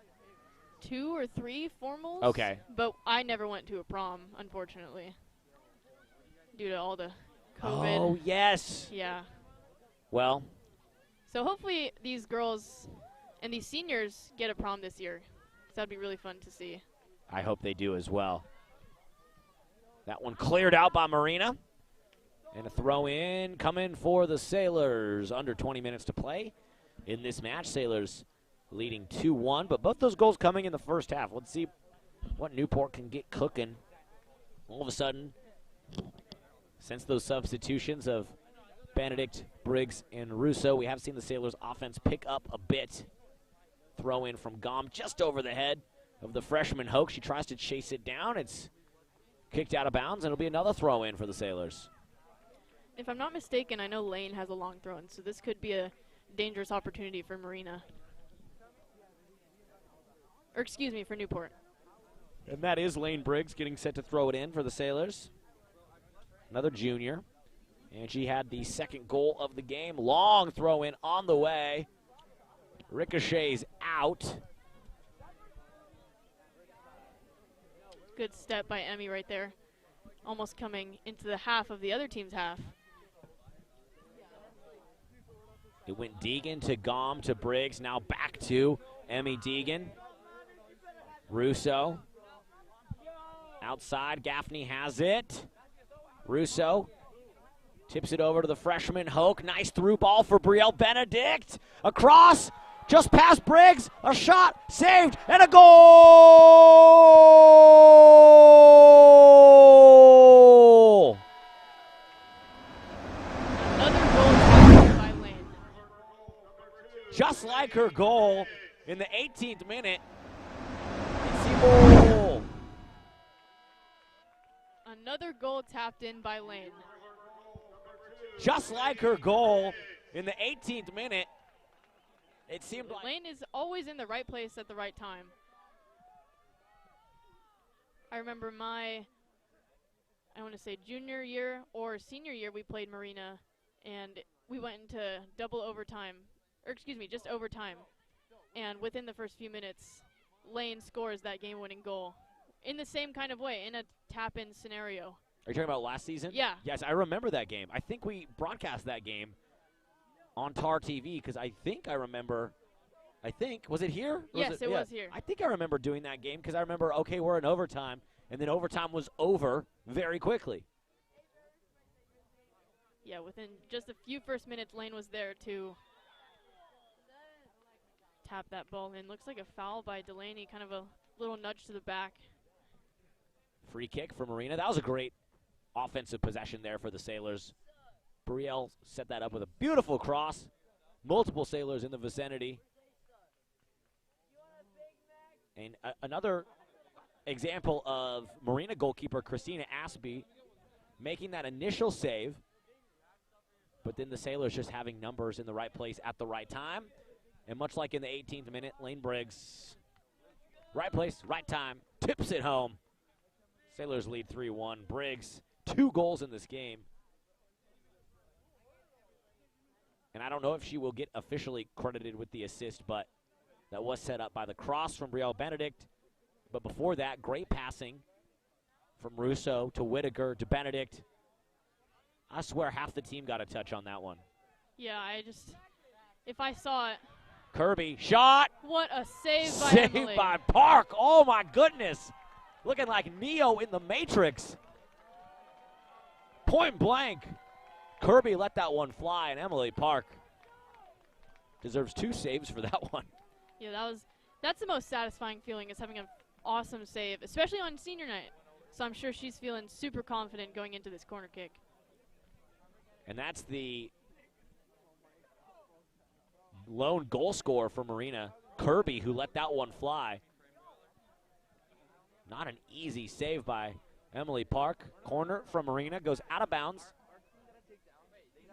2 or 3 formals. Okay. But I never went to a prom, unfortunately, due to all the COVID. Oh, yes. Yeah. Well. So hopefully these girls and these seniors get a prom this year, because that would be really fun to see. I hope they do as well. That one cleared out by Marina. And a throw in coming for the Sailors. Under 20 minutes to play in this match. Sailors leading 2-1, but both those goals coming in the first half. Let's see what Newport can get cooking. All of a sudden, since those substitutions of Benedict, Briggs, and Russo, we have seen the Sailors' offense pick up a bit. Throw in from Gom just over the head of the freshman Hoke. She tries to chase it down. It's kicked out of bounds, and it'll be another throw in for the Sailors. If I'm not mistaken, I know Lane has a long throw in, so this could be a dangerous opportunity for Marina. Or excuse me, for Newport. And that is Lane Briggs getting set to throw it in for the Sailors. Another junior. And she had the second goal of the game. Long throw in on the way. Ricochets out. Good step by Emmy right there. Almost coming into the half of the other team's half. It went Deegan to Gom to Briggs. Now back to Emmy Deegan. Russo. Outside, Gaffney has it. Russo tips it over to the freshman Hoke. Nice through ball for Brielle Benedict. Across, just past Briggs. A shot, saved, and a goal! Another goal by Lane. Just like her goal in the 18th minute. It's a goal. Another goal tapped in by Lane. Just like her goal in the 18th minute. It seemed like Lane is always in the right place at the right time. I remember I want to say junior year or senior year, we played Marina, and we went into double overtime, or excuse me, just overtime. And within the first few minutes, Lane scores that game-winning goal in the same kind of way, in a tap-in scenario. Are you talking about last season? Yeah. Yes, I remember that game. I think we broadcast that game on TarTV because I remember, was it here? Yes, it was here. I think I remember doing that game because I remember, okay, we're in overtime, and then overtime was over very quickly. Yeah, within just a few first minutes, Lane was there to tap that ball in. Looks like a foul by Delaney, kind of a little nudge to the back. Free kick for Marina. That was a great offensive possession there for the Sailors. Brielle set that up with a beautiful cross. Multiple Sailors in the vicinity. And another example of Marina goalkeeper Christina Aspie making that initial save, but then the Sailors just having numbers in the right place at the right time. And much like in the 18th minute, Lane Briggs, right place, right time, tips it home. Sailors lead 3-1. Briggs, 2 goals in this game. And I don't know if she will get officially credited with the assist, but that was set up by the cross from Brielle Benedict. But before that, great passing from Russo to Whittaker to Benedict. I swear half the team got a touch on that one. Yeah, if I saw it. Kirby, shot. What a save by Saved Emily. by Park. Oh, my goodness. Looking like Neo in the Matrix. Point blank. Kirby let that one fly, and Emily Park deserves 2 saves for that one. Yeah, that's the most satisfying feeling, is having an awesome save, especially on senior night. So I'm sure she's feeling super confident going into this corner kick. And that's the lone goal scorer for Marina, Kirby, who let that one fly. Not an easy save by Emily Park. Corner from Marina goes out of bounds.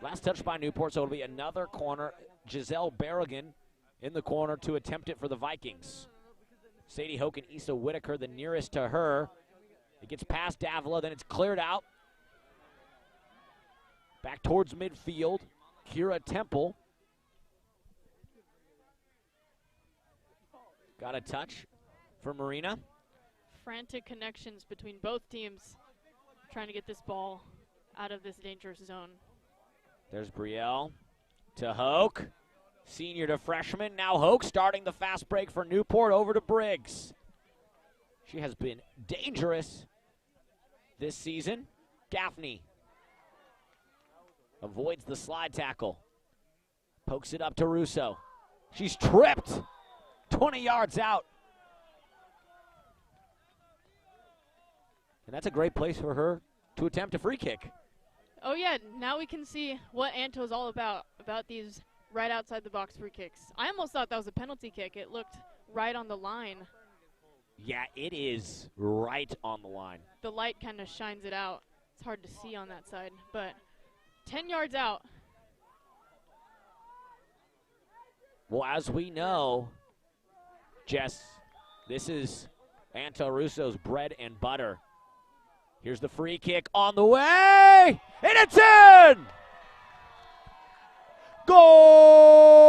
Last touch by Newport, so it'll be another corner. Giselle Berrigan in the corner to attempt it for the Vikings. Sadie Hoke and Issa Whitaker the nearest to her. It gets past Davila, then it's cleared out. Back towards midfield. Kira Temple. Got a touch for Marina. Frantic connections between both teams trying to get this ball out of this dangerous zone. There's Brielle to Hoke. Senior to freshman. Now Hoke starting the fast break for Newport over to Briggs. She has been dangerous this season. Gaffney avoids the slide tackle. Pokes it up to Russo. She's tripped. 20 yards out. And that's a great place for her to attempt a free kick. Oh yeah, now we can see what Anto's all about these right outside the box free kicks. I almost thought that was a penalty kick. It looked right on the line. Yeah, it is right on the line. The light kind of shines it out. It's hard to see on that side, but 10 yards out. Well, as we know, Jess, this is Anto Russo's bread and butter. Here's the free kick on the way, and it's in! Goal!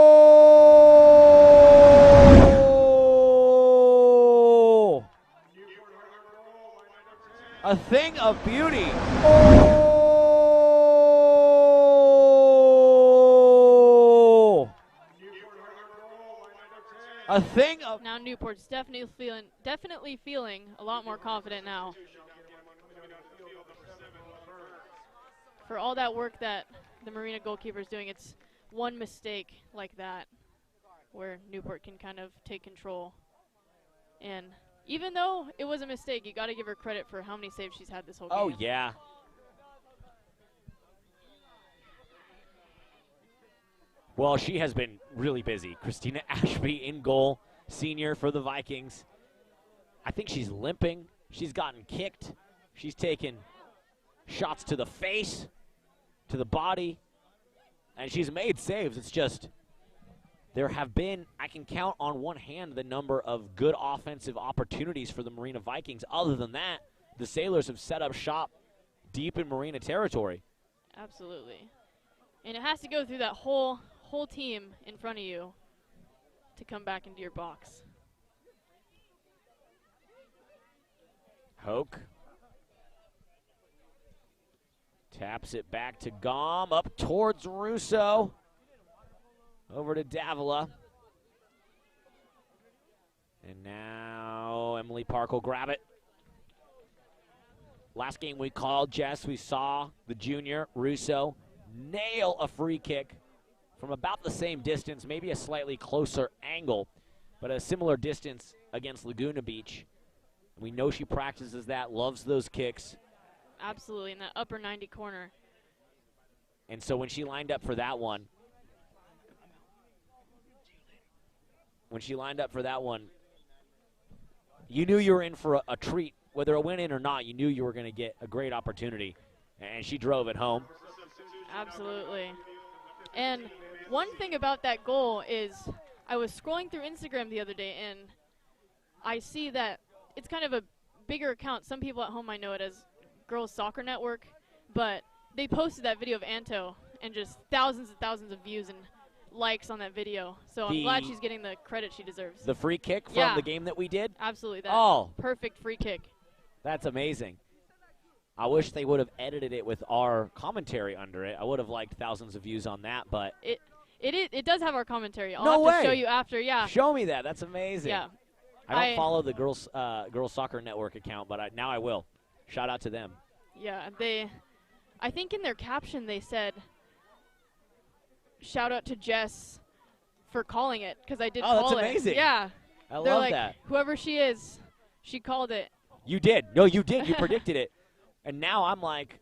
A thing of beauty. Oh! A thing of... Now Newport's definitely feeling a lot more confident now. For all that work that the Marina goalkeeper is doing, it's one mistake like that where Newport can kind of take control. And even though it was a mistake, you got to give her credit for how many saves she's had this whole game. Oh, yeah. Well, she has been really busy. Christina Ashby in goal, senior for the Vikings. I think she's limping. She's gotten kicked. She's taken shots to the face, to the body, and she's made saves. It's just there have been, I can count on one hand the number of good offensive opportunities for the Marina Vikings. Other than that, the Sailors have set up shop deep in Marina territory. Absolutely. And it has to go through that whole team in front of you to come back into your box. Hoke taps it back to Gom, up towards Russo. Over to Davila. And now Emily Park will grab it. Last game we called, Jess, we saw the junior, Russo, nail a free kick from about the same distance, maybe a slightly closer angle, but a similar distance against Laguna Beach. We know she practices that, loves those kicks. Absolutely, in that upper 90 corner. And so when she lined up for that one, you knew you were in for a treat. Whether a win in or not, you knew you were going to get a great opportunity. And she drove it home. Absolutely. And one thing about that goal is I was scrolling through Instagram the other day, and I see that it's kind of a bigger account. Some people at home might know it as Girls Soccer Network, but they posted that video of Anto and just thousands and thousands of views and likes on that video. So I'm glad she's getting the credit she deserves. The free kick from the game that we did? Absolutely. That perfect free kick. That's amazing. I wish they would have edited it with our commentary under it. I would have liked thousands of views on that, but it does have our commentary. I'll no have way. to show you after. Yeah. Show me that. That's amazing. Yeah. I don't follow the Girls Soccer Network account, but now I will. Shout out to them. Yeah, I think in their caption they said, shout out to Jess for calling it, because I did call it. Oh, that's amazing. Yeah. I They're love like, that. whoever she is, she called it. You did. No, you did. You predicted it. And now I'm like,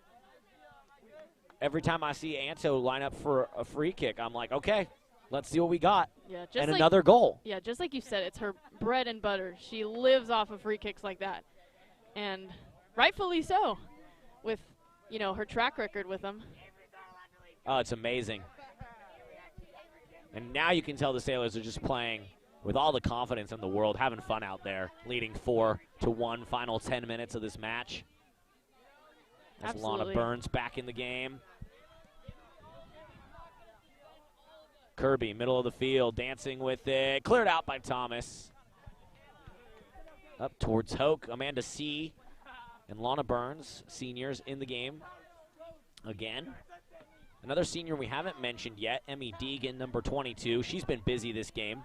every time I see Anto line up for a free kick, I'm like, okay, let's see what we got. Yeah, just and like, another goal. Yeah, just like you said, it's her bread and butter. She lives off of free kicks like that. And rightfully so, with, you know, her track record with them. Oh, it's amazing. And now you can tell the Sailors are just playing with all the confidence in the world, having fun out there, leading 4-1 final 10 minutes of this match. As Lana Burns back in the game. Kirby, middle of the field, dancing with it. Cleared out by Thomas. Up towards Hoke, Amanda C. and Lana Burns, seniors in the game again. Another senior we haven't mentioned yet, Emmy Deegan, number 22. She's been busy this game.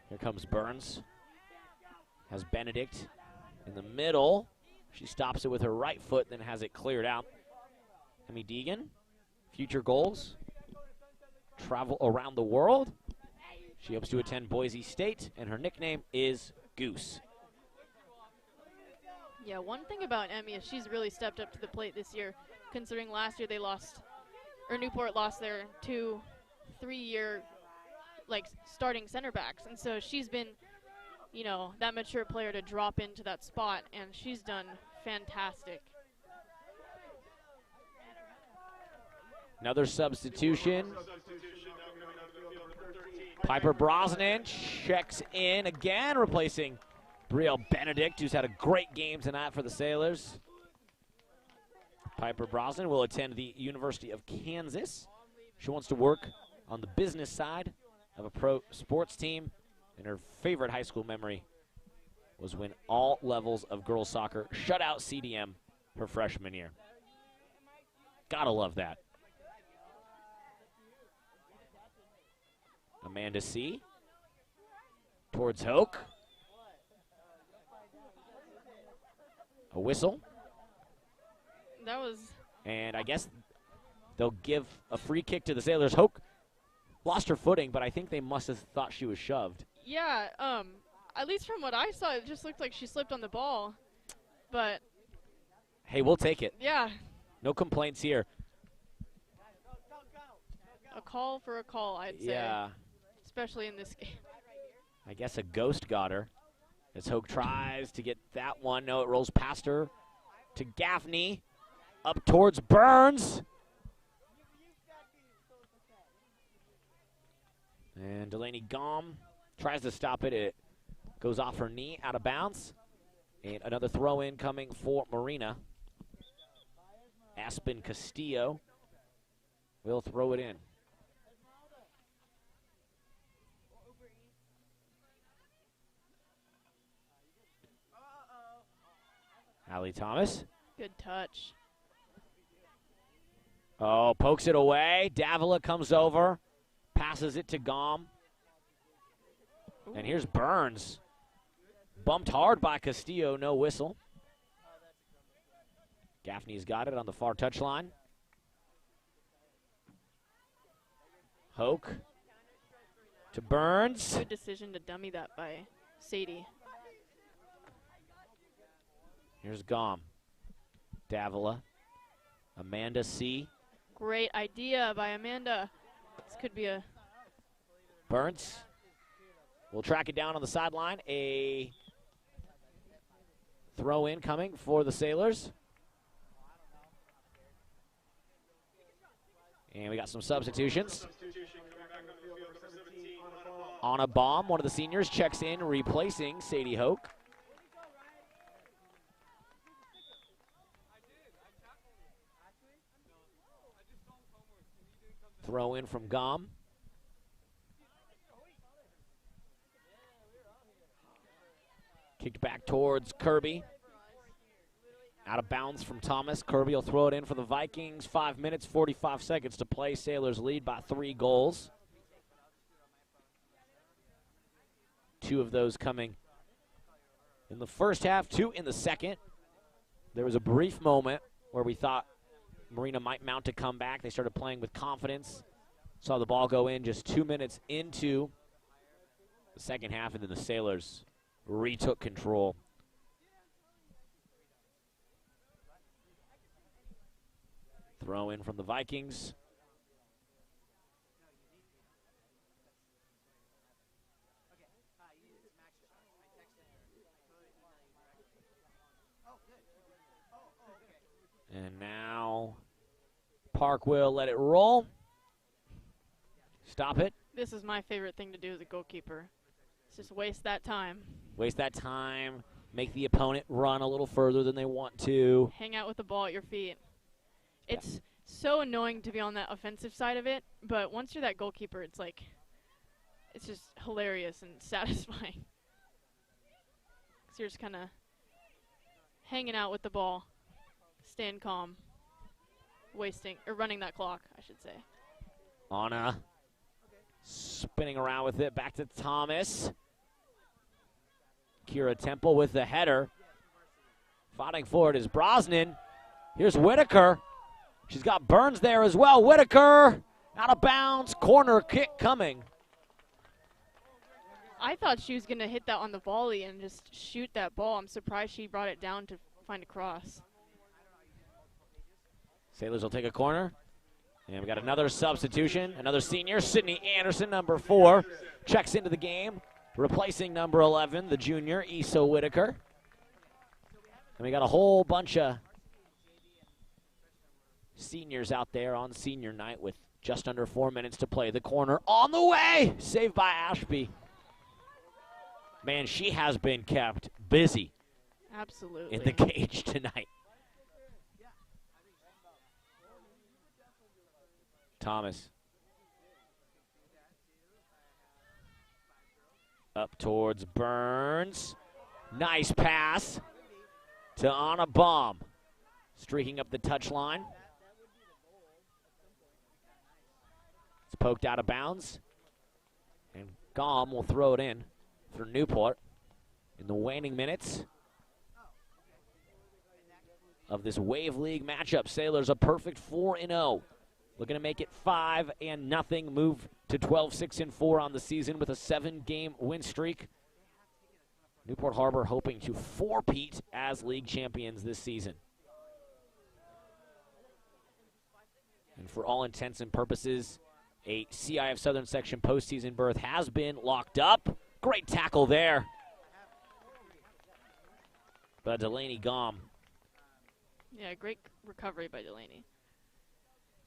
Here comes Burns. Has Benedict in the middle. She stops it with her right foot, then has it cleared out. Emmy Deegan, future goals. Travel around the world. She hopes to attend Boise State, and her nickname is Goose. Yeah, one thing about Emmy is she's really stepped up to the plate this year, considering last year they lost, or Newport lost their 2-3-year like starting center backs, and so she's been, you know, that mature player to drop into that spot, and she's done fantastic. Another substitution. Piper Brosnan checks in again, replacing Brielle Benedict, who's had a great game tonight for the Sailors. Piper Brosnan will attend the University of Kansas. She wants to work on the business side of a pro sports team, and her favorite high school memory was when all levels of girls soccer shut out CDM her freshman year. Gotta love that. Amanda C. towards Hoke. A whistle. That was... And I guess they'll give a free kick to the Sailors. Hoke lost her footing, but I think they must have thought she was shoved. Yeah, at least from what I saw, it just looked like she slipped on the ball. But... Hey, we'll take it. Yeah. No complaints here. A call for a call, I'd say. Yeah. Especially in this game. I guess a ghost got her. As Hoke tries to get that one. No, it rolls past her to Gaffney. Up towards Burns. And Delaney Gom tries to stop it. It goes off her knee, out of bounds. And another throw in coming for Marina. Aspen Castillo will throw it in. Allie Thomas. Good touch. Oh, pokes it away. Davila comes over, passes it to Gom. Ooh. And here's Burns. Bumped hard by Castillo, no whistle. Gaffney's got it on the far touchline. Hoke to Burns. Good decision to dummy that by Sadie. Here's Gom. Davila. Amanda C. Great idea by Amanda. This could be a... Burns will track it down on the sideline. A throw in coming for the Sailors. And we got some substitutions. Anna Baum, one of the seniors, checks in, replacing Sadie Hoke. Throw in from Gom. Kicked back towards Kirby. Out of bounds from Thomas. Kirby will throw it in for the Vikings. 5 minutes, 45 seconds to play. Sailors lead by 3 goals. 2 of those coming in the first half, 2 in the second. There was a brief moment where we thought Marina might mount a comeback. They started playing with confidence. Saw the ball go in just 2 minutes into the second half, and then the Sailors retook control. Throw in from the Vikings. And now Park will let it roll. Stop it. This is my favorite thing to do as a goalkeeper. It's just waste that time. Waste that time. Make the opponent run a little further than they want to. Hang out with the ball at your feet. It's so annoying to be on that offensive side of it, but once you're that goalkeeper, it's like, it's just hilarious and satisfying. Because you're just kind of hanging out with the ball, staying calm, running that clock, I should say. Anna spinning around with it, back to Thomas. Kira Temple with the header. Fighting for it is Brosnan. Here's Whitaker. She's got Burns there as well. Whitaker out of bounds. Corner kick coming. I thought she was going to hit that on the volley and just shoot that ball. I'm surprised she brought it down to find a cross. Sailors will take a corner. And we got another substitution. Another senior, Sydney Anderson, number 4, checks into the game, replacing number 11, the junior, Issa Whitaker. And we got a whole bunch of seniors out there on senior night with just under 4 minutes to play. The corner on the way, saved by Ashby. Man, she has been kept busy. Absolutely. In the cage tonight. Thomas. Up towards Burns. Nice pass to Anna Baum. Streaking up the touchline. It's poked out of bounds. And Baum will throw it in for Newport in the waning minutes of this Wave League matchup. Sailors a perfect 4-0. Looking to make it 5-0, move to 12-6-4 on the season with a 7-game win streak. Newport Harbor hoping to four-peat as league champions this season. And for all intents and purposes, a CIF Southern Section postseason berth has been locked up. Great tackle there by Delaney Gom. Yeah, great recovery by Delaney.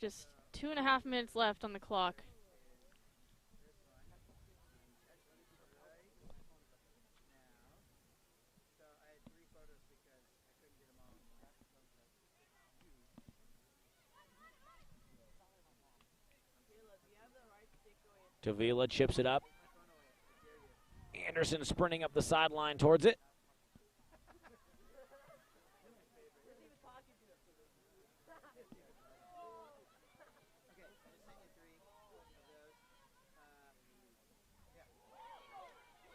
Just 2.5 minutes left on the clock. Davila chips it up. Anderson sprinting up the sideline towards it.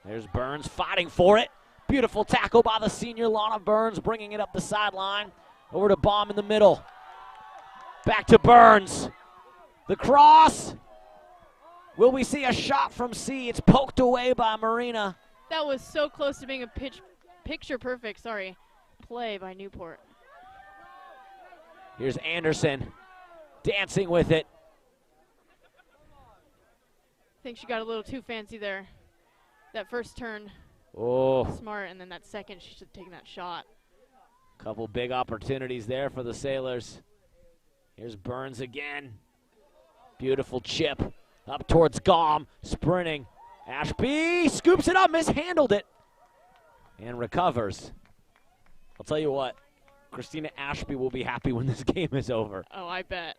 There's Burns fighting for it. Beautiful tackle by the senior Lana Burns, bringing it up the sideline. Over to Baum in the middle. Back to Burns. The cross. Will we see a shot from C? It's poked away by Marina. That was so close to being a picture perfect, play by Newport. Here's Anderson dancing with it. I think she got a little too fancy there. That first turn, smart, and then that second, she should have taken that shot. Couple big opportunities there for the Sailors. Here's Burns again. Beautiful chip up towards Gom, sprinting. Ashby scoops it up, mishandled it, and recovers. I'll tell you what, Christina Ashby will be happy when this game is over. Oh, I bet.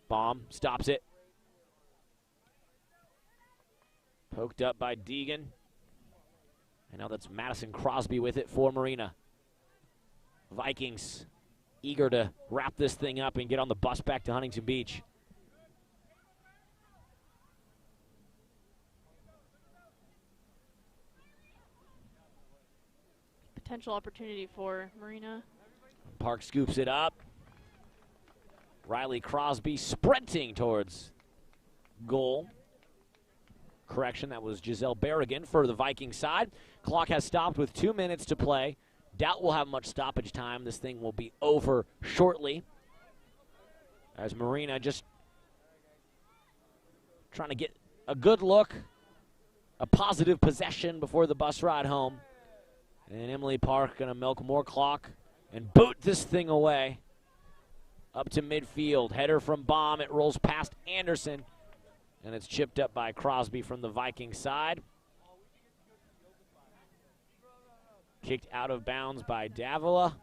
Baum stops it. Poked up by Deegan. And now that's Madison Crosby with it for Marina. Vikings eager to wrap this thing up and get on the bus back to Huntington Beach. potential opportunity for Marina. Park scoops it up. Riley Crosby sprinting towards goal. Correction, that was Giselle Berrigan for the Viking side. Clock has stopped with 2 minutes to play. Doubt we'll have much stoppage time. This thing will be over shortly. As Marina just trying to get a good look, a positive possession before the bus ride home. And Emily Park going to milk more clock and boot this thing away. Up to midfield. Header from Baum. It rolls past Anderson. And it's chipped up by Crosby from the Viking side. Kicked out of bounds by Davila.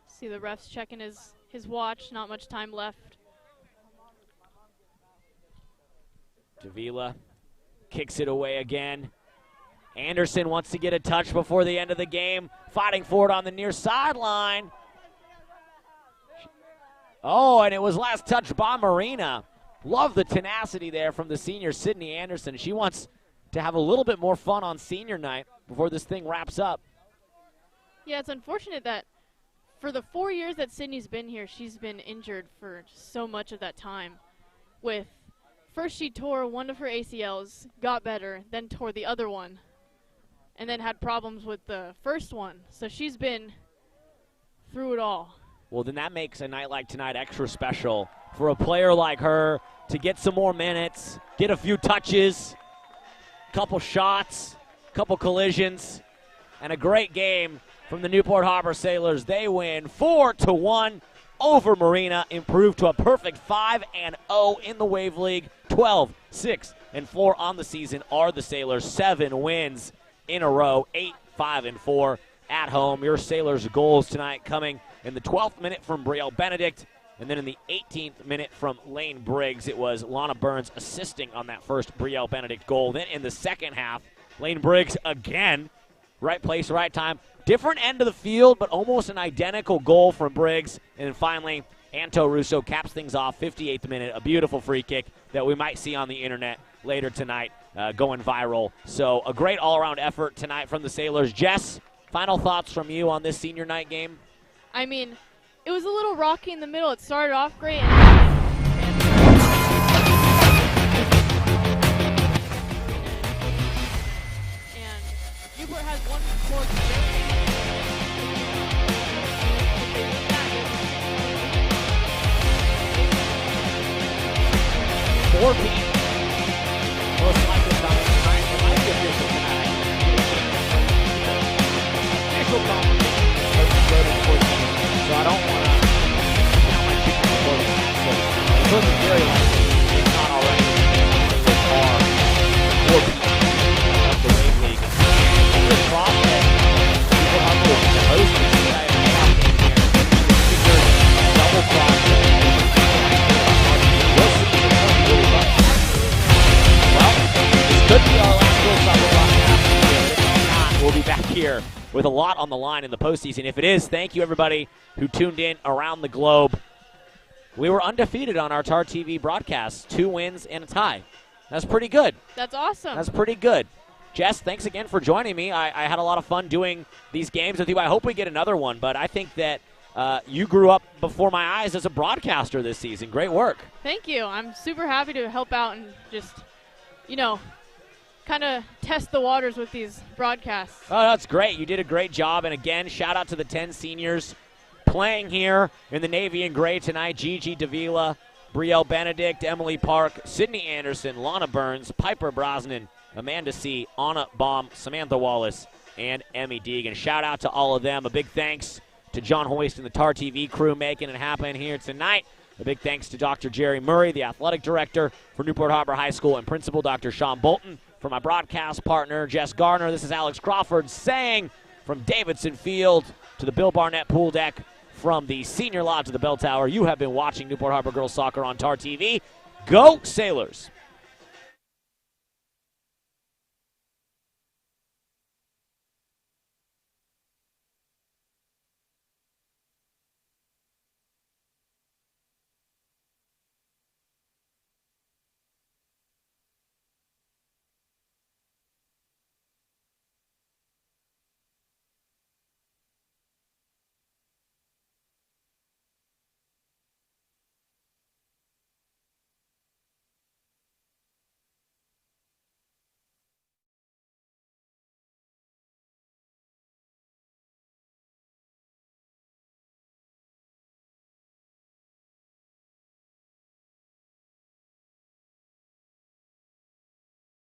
See the refs checking his watch. Not much time left. Davila kicks it away again. Anderson wants to get a touch before the end of the game. Fighting for it on the near sideline. Oh, and it was last touched by Marina. Love the tenacity there from the senior Sydney Anderson. She wants to have a little bit more fun on senior night before this thing wraps up. Yeah, it's unfortunate that for the 4 years that Sydney's been here, she's been injured for so much of that time. First she tore one of her ACLs, got better, then tore the other one, and then had problems with the first one. So she's been through it all. Well, then that makes a night like tonight extra special for a player like her to get some more minutes, get a few touches, couple shots, couple collisions, and a great game from the Newport Harbor Sailors. They win 4-1 over Marina, improved to a perfect 5-0 in the Wave League. 12-6-4 on the season are the Sailors. 7 wins in a row, 8-5-4 at home. Your Sailors' goals tonight coming in the 12th minute from Brielle Benedict, and then in the 18th minute from Lane Briggs. It was Lana Burns assisting on that first Brielle Benedict goal. Then in the second half, Lane Briggs again, right place, right time. Different end of the field, but almost an identical goal from Briggs. And then finally, Anto Russo caps things off, 58th minute, a beautiful free kick that we might see on the internet later tonight, going viral. So a great all-around effort tonight from the Sailors. Jess, final thoughts from you on this senior night game? I mean, it was a little rocky in the middle. It started off great. And Newport has one more game. 4 people. Most likely something tonight. It might be official tonight. Official confirmation. So I don't want to count my chickens before the match. So it's looking very likely, if not already, there are 4 people of the Wave League. It's a process. People have to host this tonight. Double process. We'll see if it's really right. Well, this could be our last World Soccer broadcast. If not, we'll be back here with a lot on the line in the postseason. If it is, thank you everybody who tuned in around the globe. We were undefeated on our TarTV broadcast, 2 wins and a tie. That's pretty good. That's awesome. That's pretty good. Jess, thanks again for joining me. I had a lot of fun doing these games with you. I hope we get another one, but I think that you grew up before my eyes as a broadcaster this season. Great work. Thank you. I'm super happy to help out and just, kind of test the waters with these broadcasts. Oh, that's great. You did a great job. And again, shout out to the 10 seniors playing here in the Navy and Gray tonight. Gigi Davila, Brielle Benedict, Emily Park, Sydney Anderson, Lana Burns, Piper Brosnan, Amanda C., Anna Baum, Samantha Wallace, and Emmy Deegan. Shout out to all of them. A big thanks to John Hoist and the TarTV crew making it happen here tonight. A big thanks to Dr. Jerry Murray, the athletic director for Newport Harbor High School, and principal Dr. Sean Bolton. For my broadcast partner, Jess Gardner, this is Alex Crawford saying from Davidson Field to the Bill Barnett pool deck from the Senior Lodge of the Bell Tower, you have been watching Newport Harbor Girls Soccer on TarTV. Go Sailors!